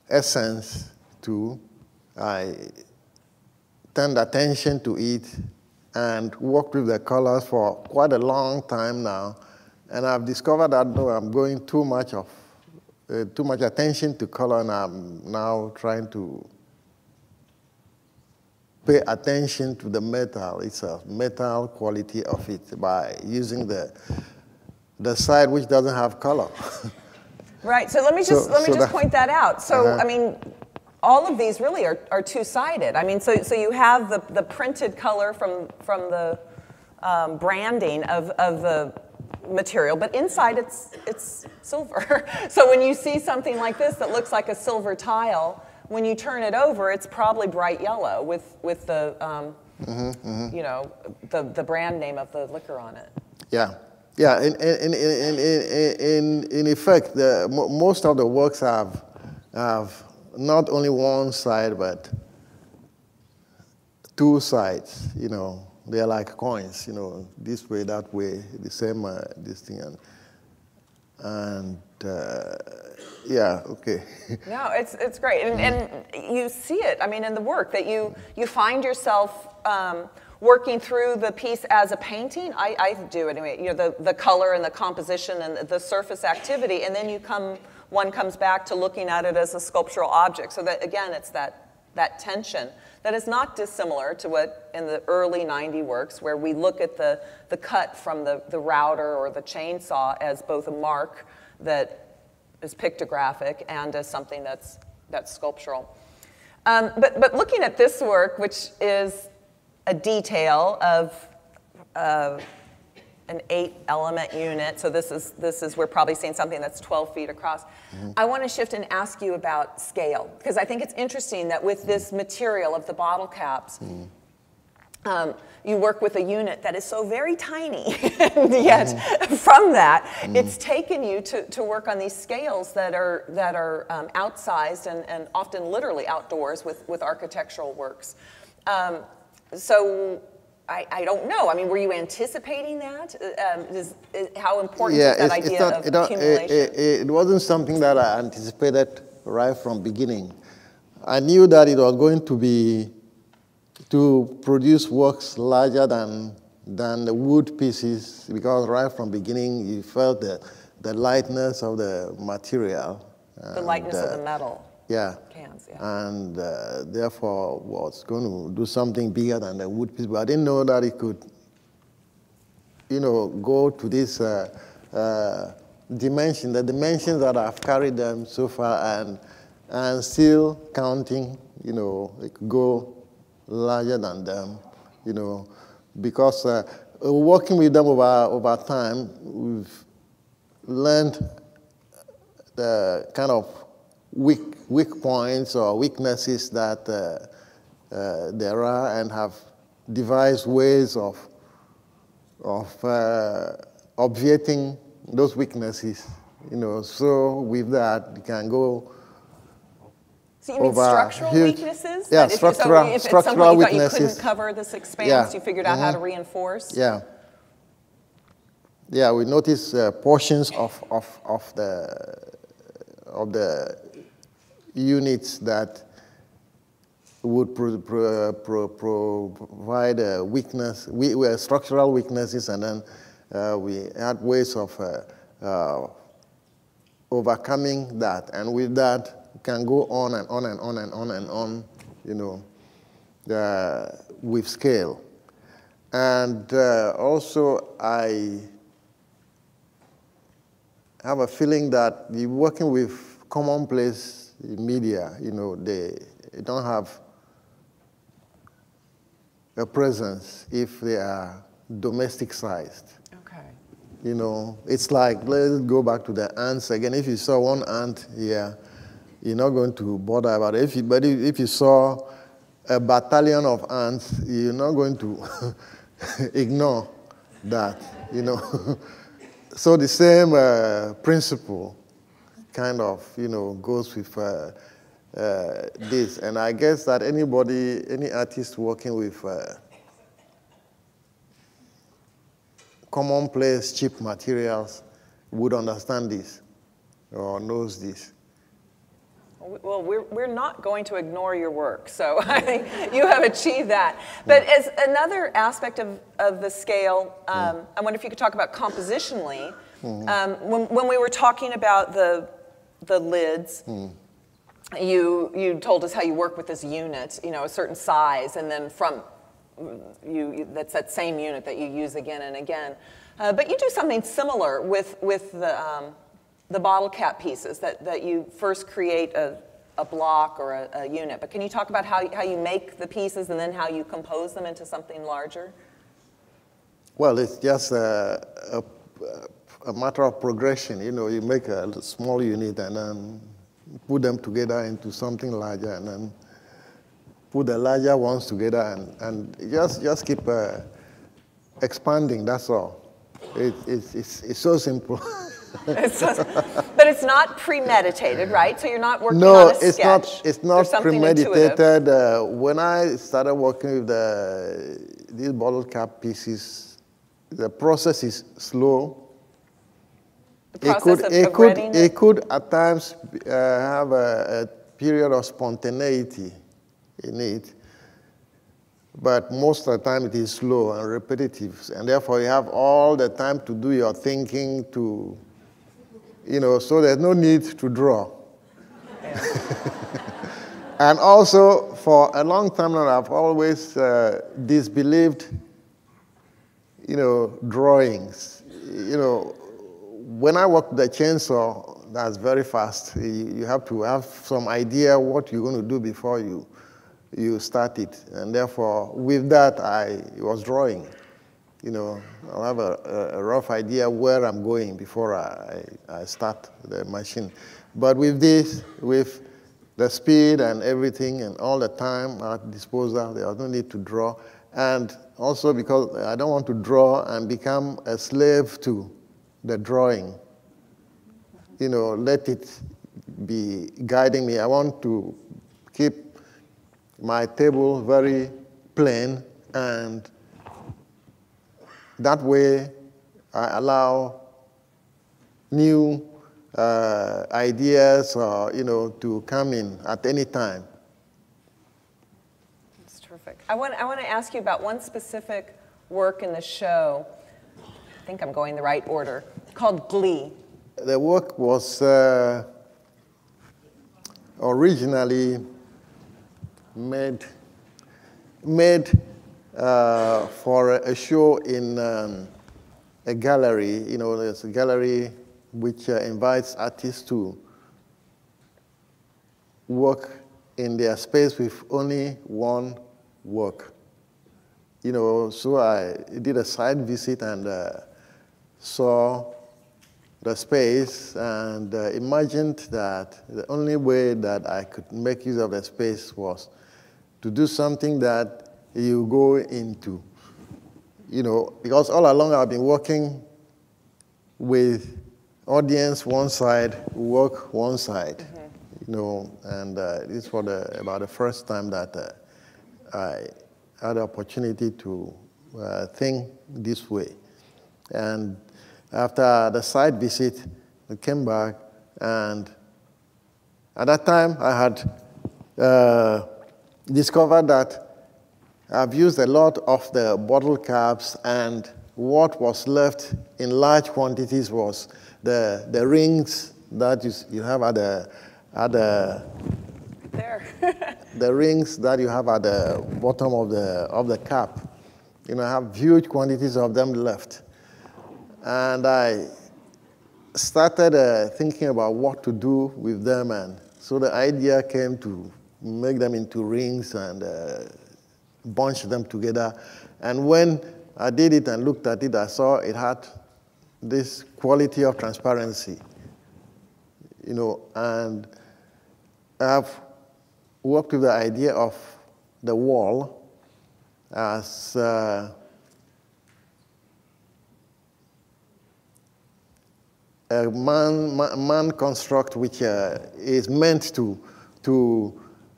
D: essence too, I turned attention to it and worked with the colors for quite a long time now. And I've discovered that though I'm going too much attention to color, and I'm now trying to pay attention to the metal. It's a metal quality of it by using the side which doesn't have color.
C: Right. So let me just point that out. So I mean, all of these really are two-sided. I mean, so you have the printed color from the branding of the material, but inside it's silver. So when you see something like this that looks like a silver tile, when you turn it over, it's probably bright yellow with the you know, the brand name of the liquor on it.
D: Yeah. Yeah, in effect, most of the works have not only one side, but two sides, you know. They're like coins, you know, this way, that way, the same, this thing. And yeah, okay.
C: No, it's great. And you see it, I mean, in the work, that you find yourself working through the piece as a painting. I do anyway, you know, the color and the composition and the surface activity, and then one comes back to looking at it as a sculptural object. So that, again, it's that tension that is not dissimilar to what in the early 90 works, where we look at the cut from the router or the chainsaw as both a mark that is pictographic and as something that's sculptural. But looking at this work, which is a detail of an 8-element unit, so this is we're probably seeing something that's 12 feet across. I want to shift and ask you about scale, because I think it's interesting that with this material of the bottle caps, you work with a unit that is so very tiny, and yet from that, it's taken you to work on these scales that are outsized and often literally outdoors with architectural works. So I don't know. I mean, were you anticipating that? How important is that idea of accumulation?
D: It wasn't something that I anticipated right from beginning. I knew that it was going to be to produce works larger than the wood pieces, because right from beginning you felt the lightness of the material.
C: The lightness of the metal.
D: Yeah.
C: Cans, yeah.
D: And therefore was going to do something bigger than the wood piece, but I didn't know that it could, you know, go to this dimension, the dimensions that I've carried them so far, and still counting, you know, it could go larger than them, you know, because working with them over time, we've learned the kind of weak points or weaknesses that there are, and have devised ways of obviating those weaknesses, you know. So with that, you can go.
C: So you mean structural weaknesses?
D: Yeah,
C: if
D: structural
C: at some point you
D: weaknesses.
C: thought you couldn't cover this expanse, you figured out how to reinforce?
D: Yeah. Yeah, we noticed portions of the units that would provide structural weaknesses, and then we had ways of overcoming that. And with that, we can go on and on and on and on and on, you know, with scale. And also, I have a feeling that working with Commonplace media, you know, they don't have a presence if they are domestic sized.
C: Okay.
D: You know, it's like, let's go back to the ants again. If you saw one ant here, you're not going to bother about it. But if you saw a battalion of ants, you're not going to ignore that, you know. So the same principle kind of, goes with this. And I guess that any artist working with commonplace, cheap materials would understand this or knows this.
C: Well, we're not going to ignore your work, so I think you have achieved that. But as another aspect of the scale, I wonder if you could talk about compositionally. When we were talking about the lids, you told us how you work with this unit, a certain size, and then from that's that same unit that you use again and again. But you do something similar with the bottle cap pieces, that you first create a block or a unit. But can you talk about how you make the pieces and then how you compose them into something larger?
D: Well, it's just a matter of progression. You make a small unit and then put them together into something larger, and then put the larger ones together, and just keep expanding. That's all. It's so simple.
C: But it's not premeditated, right? So you're not working on a sketch.
D: It's not premeditated. When I started working with these bottle cap pieces, the process is slow. It could at times have a period of spontaneity in it, but most of the time it is slow and repetitive, and therefore you have all the time to do your thinking, so there's no need to draw. And also, for a long time now, I've always disbelieved, drawings. When I work with the chainsaw, that's very fast. You have to have some idea what you're going to do before you start it. And therefore, with that, I was drawing. I'll have a rough idea where I'm going before I start the machine. But with this, with the speed and everything and all the time at disposal, there was no need to draw. And also because I don't want to draw and become a slave to the drawing. Let it be guiding me. I want to keep my table very plain, and that way I allow new ideas to come in at any time.
C: That's terrific. I want to ask you about one specific work in the show. I think I'm going the right order, called Glee.
D: The work was originally made for a show in a gallery. There's a gallery which invites artists to work in their space with only one work. So I did a site visit and saw the space and imagined that the only way that I could make use of the space was to do something that you go into, because all along I've been working with audience one side, work one side, and this was about the first time that I had the opportunity to think this way. And after the site visit, I came back, and at that time I had discovered that I've used a lot of the bottle caps, and what was left in large quantities was the rings that you have at the
C: there.
D: the rings that you have at the bottom of the cap. I have huge quantities of them left. And I started thinking about what to do with them, and so the idea came to make them into rings and bunch them together. And when I did it and looked at it, I saw it had this quality of transparency, and I've worked with the idea of the wall as a man construct which is meant to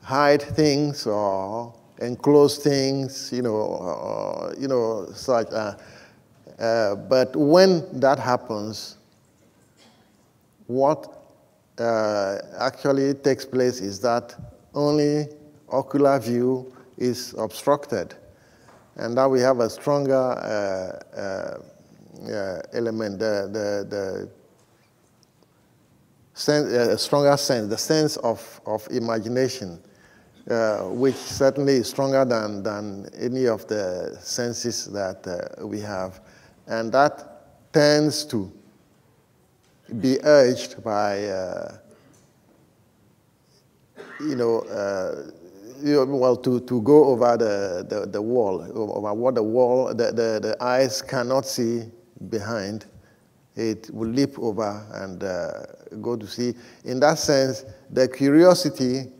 D: hide things or enclose things, such. But when that happens, what actually takes place is that only ocular view is obstructed, and now we have a stronger element, the sense, stronger sense, the sense of imagination, which certainly is stronger than any of the senses that we have, and that tends to be urged by to go over the wall, over what the eyes cannot see behind. It will leap over and go to see. In that sense, the curiosity,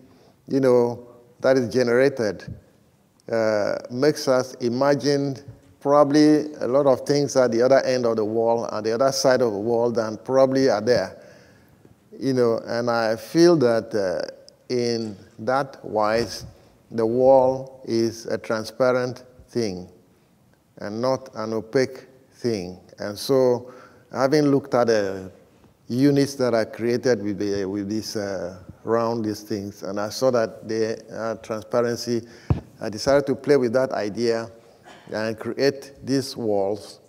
D: that is generated makes us imagine probably a lot of things at the other end of the wall, at the other side of the wall, than probably are there. And I feel that in that wise, the wall is a transparent thing and not an opaque thing. And so, having looked at the units that are created with these round these things, and I saw that they had transparency, I decided to play with that idea and create these walls,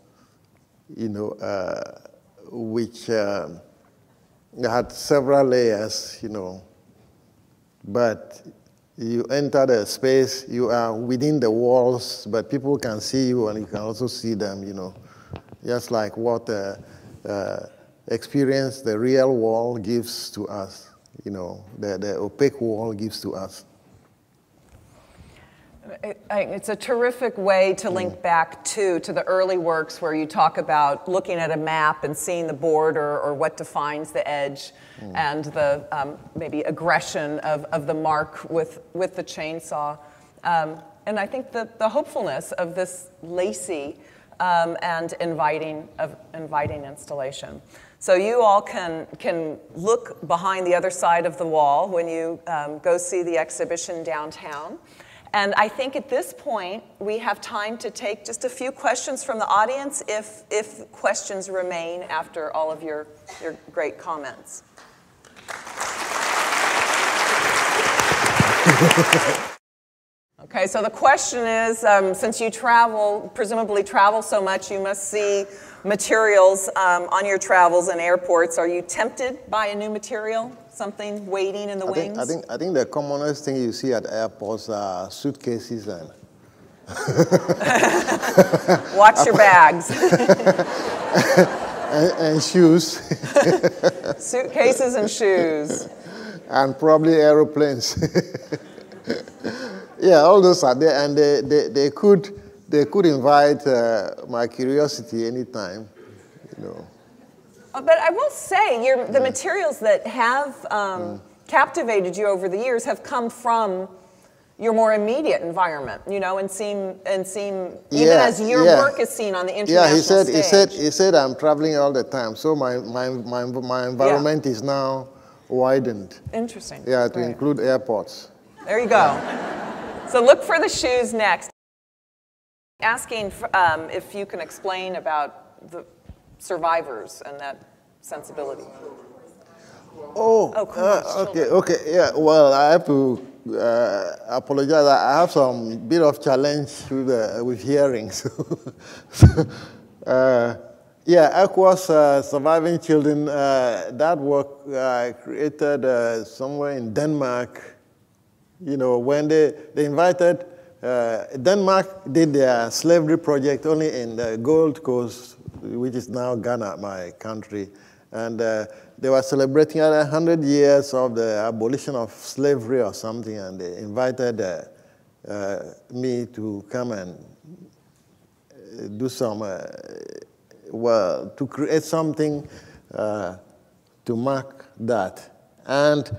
D: which had several layers, but you enter the space, you are within the walls, but people can see you and you can also see them, just like what experience the real wall gives to us, the opaque wall gives to us.
C: It's a terrific way to link back to the early works where you talk about looking at a map and seeing the border or what defines the edge and the maybe aggression of the mark with the chainsaw. And I think the hopefulness of this lacy and inviting installation. So you all can look behind the other side of the wall when you go see the exhibition downtown. And I think at this point, we have time to take just a few questions from the audience if questions remain after all of your great comments. Okay, so the question is, since you presumably travel so much, you must see materials on your travels in airports. Are you tempted by a new material? Something waiting in the wings?
D: I think the commonest thing you see at airports are suitcases and...
C: Watch your bags.
D: and shoes.
C: Suitcases and shoes.
D: And probably aeroplanes. Yeah, all those are there, and they could invite my curiosity anytime,
C: But I will say, the materials that have captivated you over the years have come from your more immediate environment, and seem even as your work is seen on the international stage.
D: He said I'm traveling all the time, so my environment is now widened.
C: Interesting.
D: Yeah, to include airports.
C: There you go. So look for the shoes next. Asking if you can explain about the survivors and that sensibility.
D: Okay, yeah. Well, I have to apologize. I have some bit of challenge with hearing. Aqua's Surviving Children, that work I created somewhere in Denmark. When they invited, Denmark did their slavery project only in the Gold Coast, which is now Ghana, my country. And they were celebrating 100 years of the abolition of slavery or something, and they invited me to come and do some, to create something to mark that. And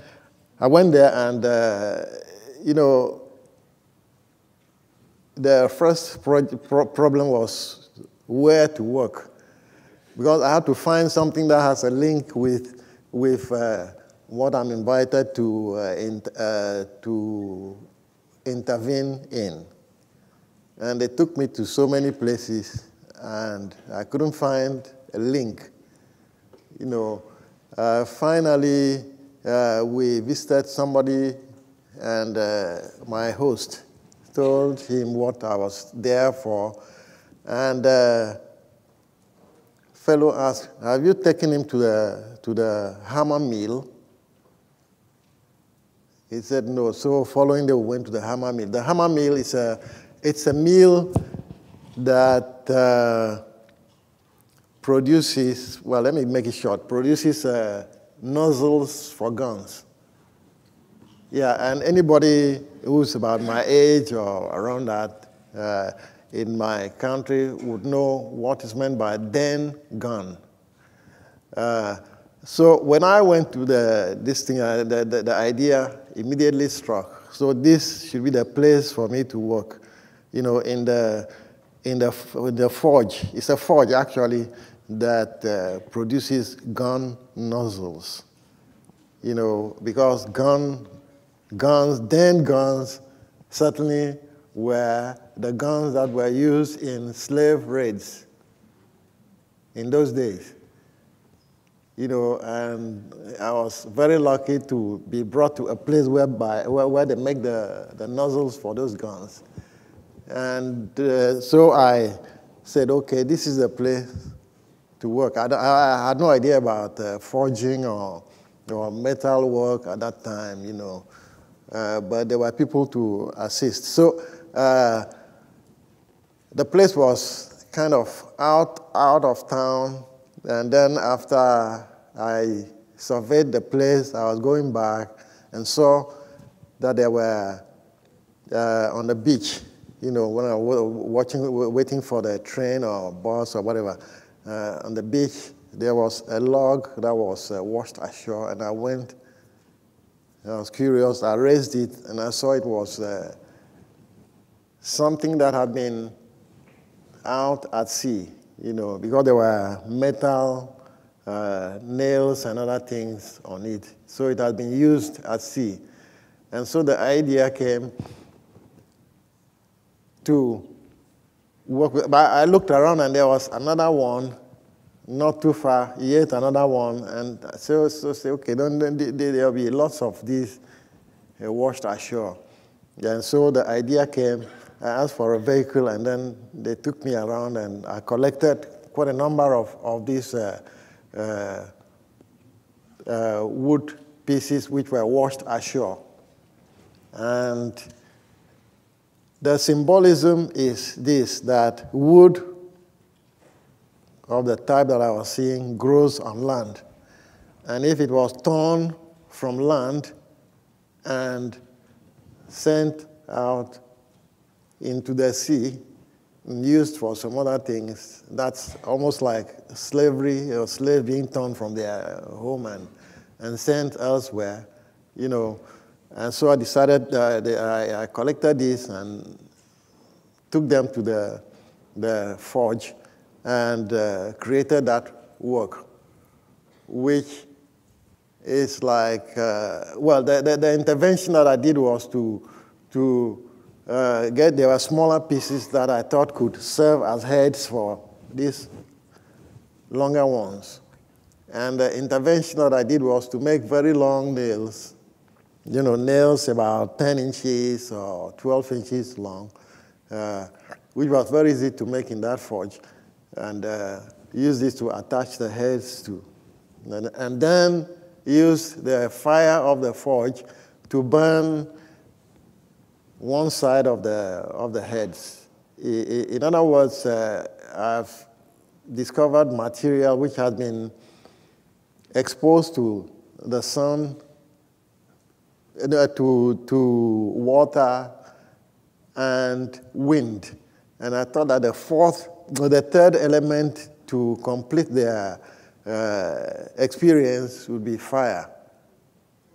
D: I went there and, the first problem was where to work. because I had to find something that has a link with what I'm invited to intervene in. And they took me to so many places, and I couldn't find a link. Finally, we visited somebody, and my host told him what I was there for. And fellow asked, "Have you taken him to the hammer mill?" He said no. So following day, we went to the hammer mill. The hammer mill is a mill that produces, well, let me make it short, produces nozzles for guns. Yeah, and anybody who's about my age or around that in my country would know what is meant by den gun. So when I went to this thing, the idea immediately struck. So this should be the place for me to work, in the forge. It's a forge, actually, that produces gun nozzles. Because den guns certainly were the guns that were used in slave raids in those days. And I was very lucky to be brought to a place where they make the nozzles for those guns. And so I said, okay, this is the place to work. I had no idea about forging or metal work at that time, but there were people to assist. So the place was kind of out of town, and then after I surveyed the place, I was going back and saw that they were on the beach, when I was waiting for the train or bus or whatever. On the beach, there was a log that was washed ashore, and I went. I was curious. I raised it, and I saw it was something that had been out at sea, because there were metal nails and other things on it. So it had been used at sea. And so the idea came to work with, but I looked around and there was another one, not too far, yet another one, and so say, okay, then there'll be lots of these washed ashore. And so the idea came, I asked for a vehicle, and then they took me around, and I collected quite a number of these wood pieces which were washed ashore. And the symbolism is this, that wood of the type that I was seeing grows on land. And if it was torn from land and sent out into the sea and used for some other things, that's almost like slavery, or slaves being torn from their home and sent elsewhere, And so I decided, I collected this and took them to the forge and created that work, which is like, the intervention that I did was to there were smaller pieces that I thought could serve as heads for these longer ones. And the intervention that I did was to make very long nails, nails about 10 inches or 12 inches long, which was very easy to make in that forge. And use this to attach the heads to. And then use the fire of the forge to burn one side of the heads. In other words, I've discovered material which has been exposed to the sun, to water and wind. And I thought that the third element to complete their experience would be fire.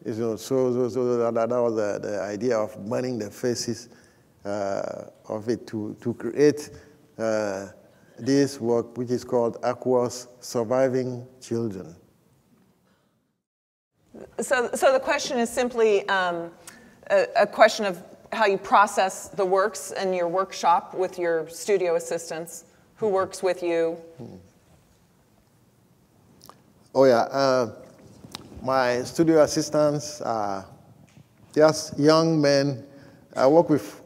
D: So that was the idea of burning the faces of it to create a this work, which is called Aqua's Surviving Children.
C: So the question is simply a question of how you process the works in your workshop with your studio assistants, who works with you.
D: Oh yeah, my studio assistants are just young men. I work with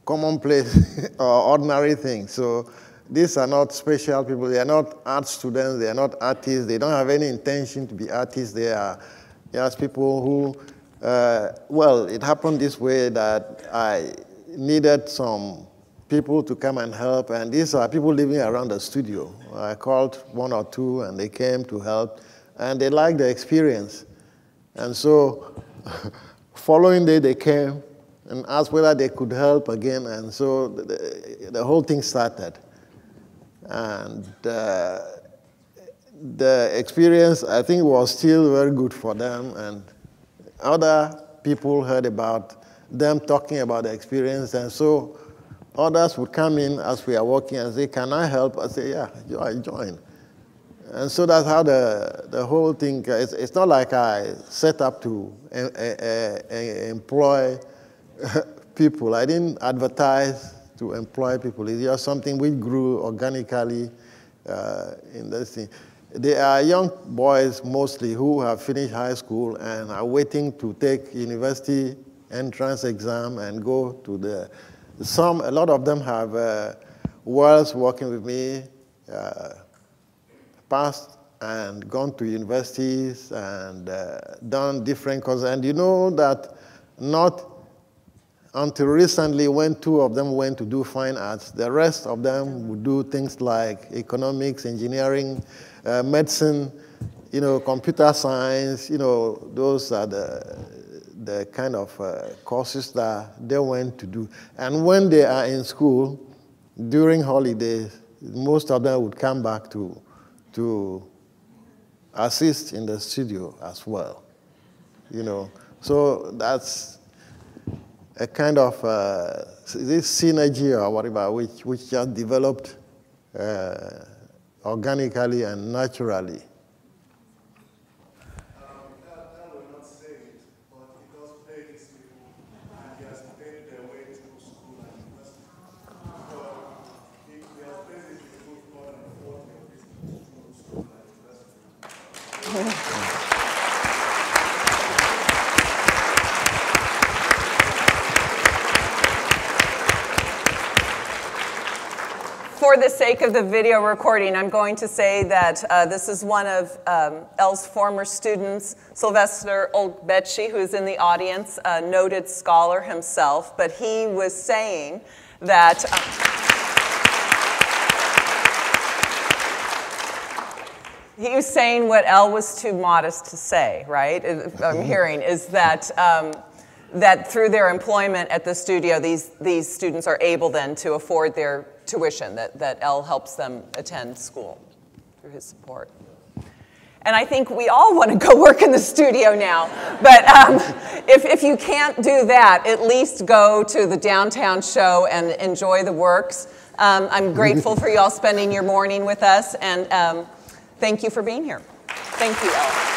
D: commonplace or ordinary things. So these are not special people. They are not art students. They are not artists. They don't have any intention to be artists. They are just people who, well, it happened this way that I needed some people to come and help, and these are people living around the studio. I called one or two, and they came to help, and they liked the experience. And so following day, they came and asked whether they could help again, and so the whole thing started. And the experience, I think, was still very good for them, and other people heard about them talking about the experience, and so others would come in as we are working and say, can I help? I say, yeah, join. And so that's how the whole thing, it's not like I set up to employ people. I didn't advertise to employ people. It's just something which grew organically in this thing. They are young boys mostly who have finished high school and are waiting to take university entrance exam and go to the, a lot of them have whilst working with me, passed and gone to universities and done different courses. And you know that not until recently, when two of them went to do fine arts, the rest of them would do things like economics, engineering, medicine, you know, computer science, you know, those are the kind of courses that they went to do. And when they are in school, during holidays, most of them would come back to assist in the studio as well, you know. So that's a kind of this synergy or whatever, which just developed organically and naturally.
E: That will not say it, but it does pay these people, and he has paid their way through school and university. So he has basically moved more than 40 of these people through school and university.
C: For the sake of the video recording, I'm going to say that this is one of Elle's former students, Sylvester Olgbetchi, who is in the audience, a noted scholar himself, but he was saying that he was saying what Elle was too modest to say, right? I'm hearing is that that through their employment at the studio, these students are able then to afford their tuition, that Elle helps them attend school through his support. And I think we all want to go work in the studio now. But if you can't do that, at least go to the downtown show and enjoy the works. I'm grateful for you all spending your morning with us, and thank you for being here. Thank you, Elle.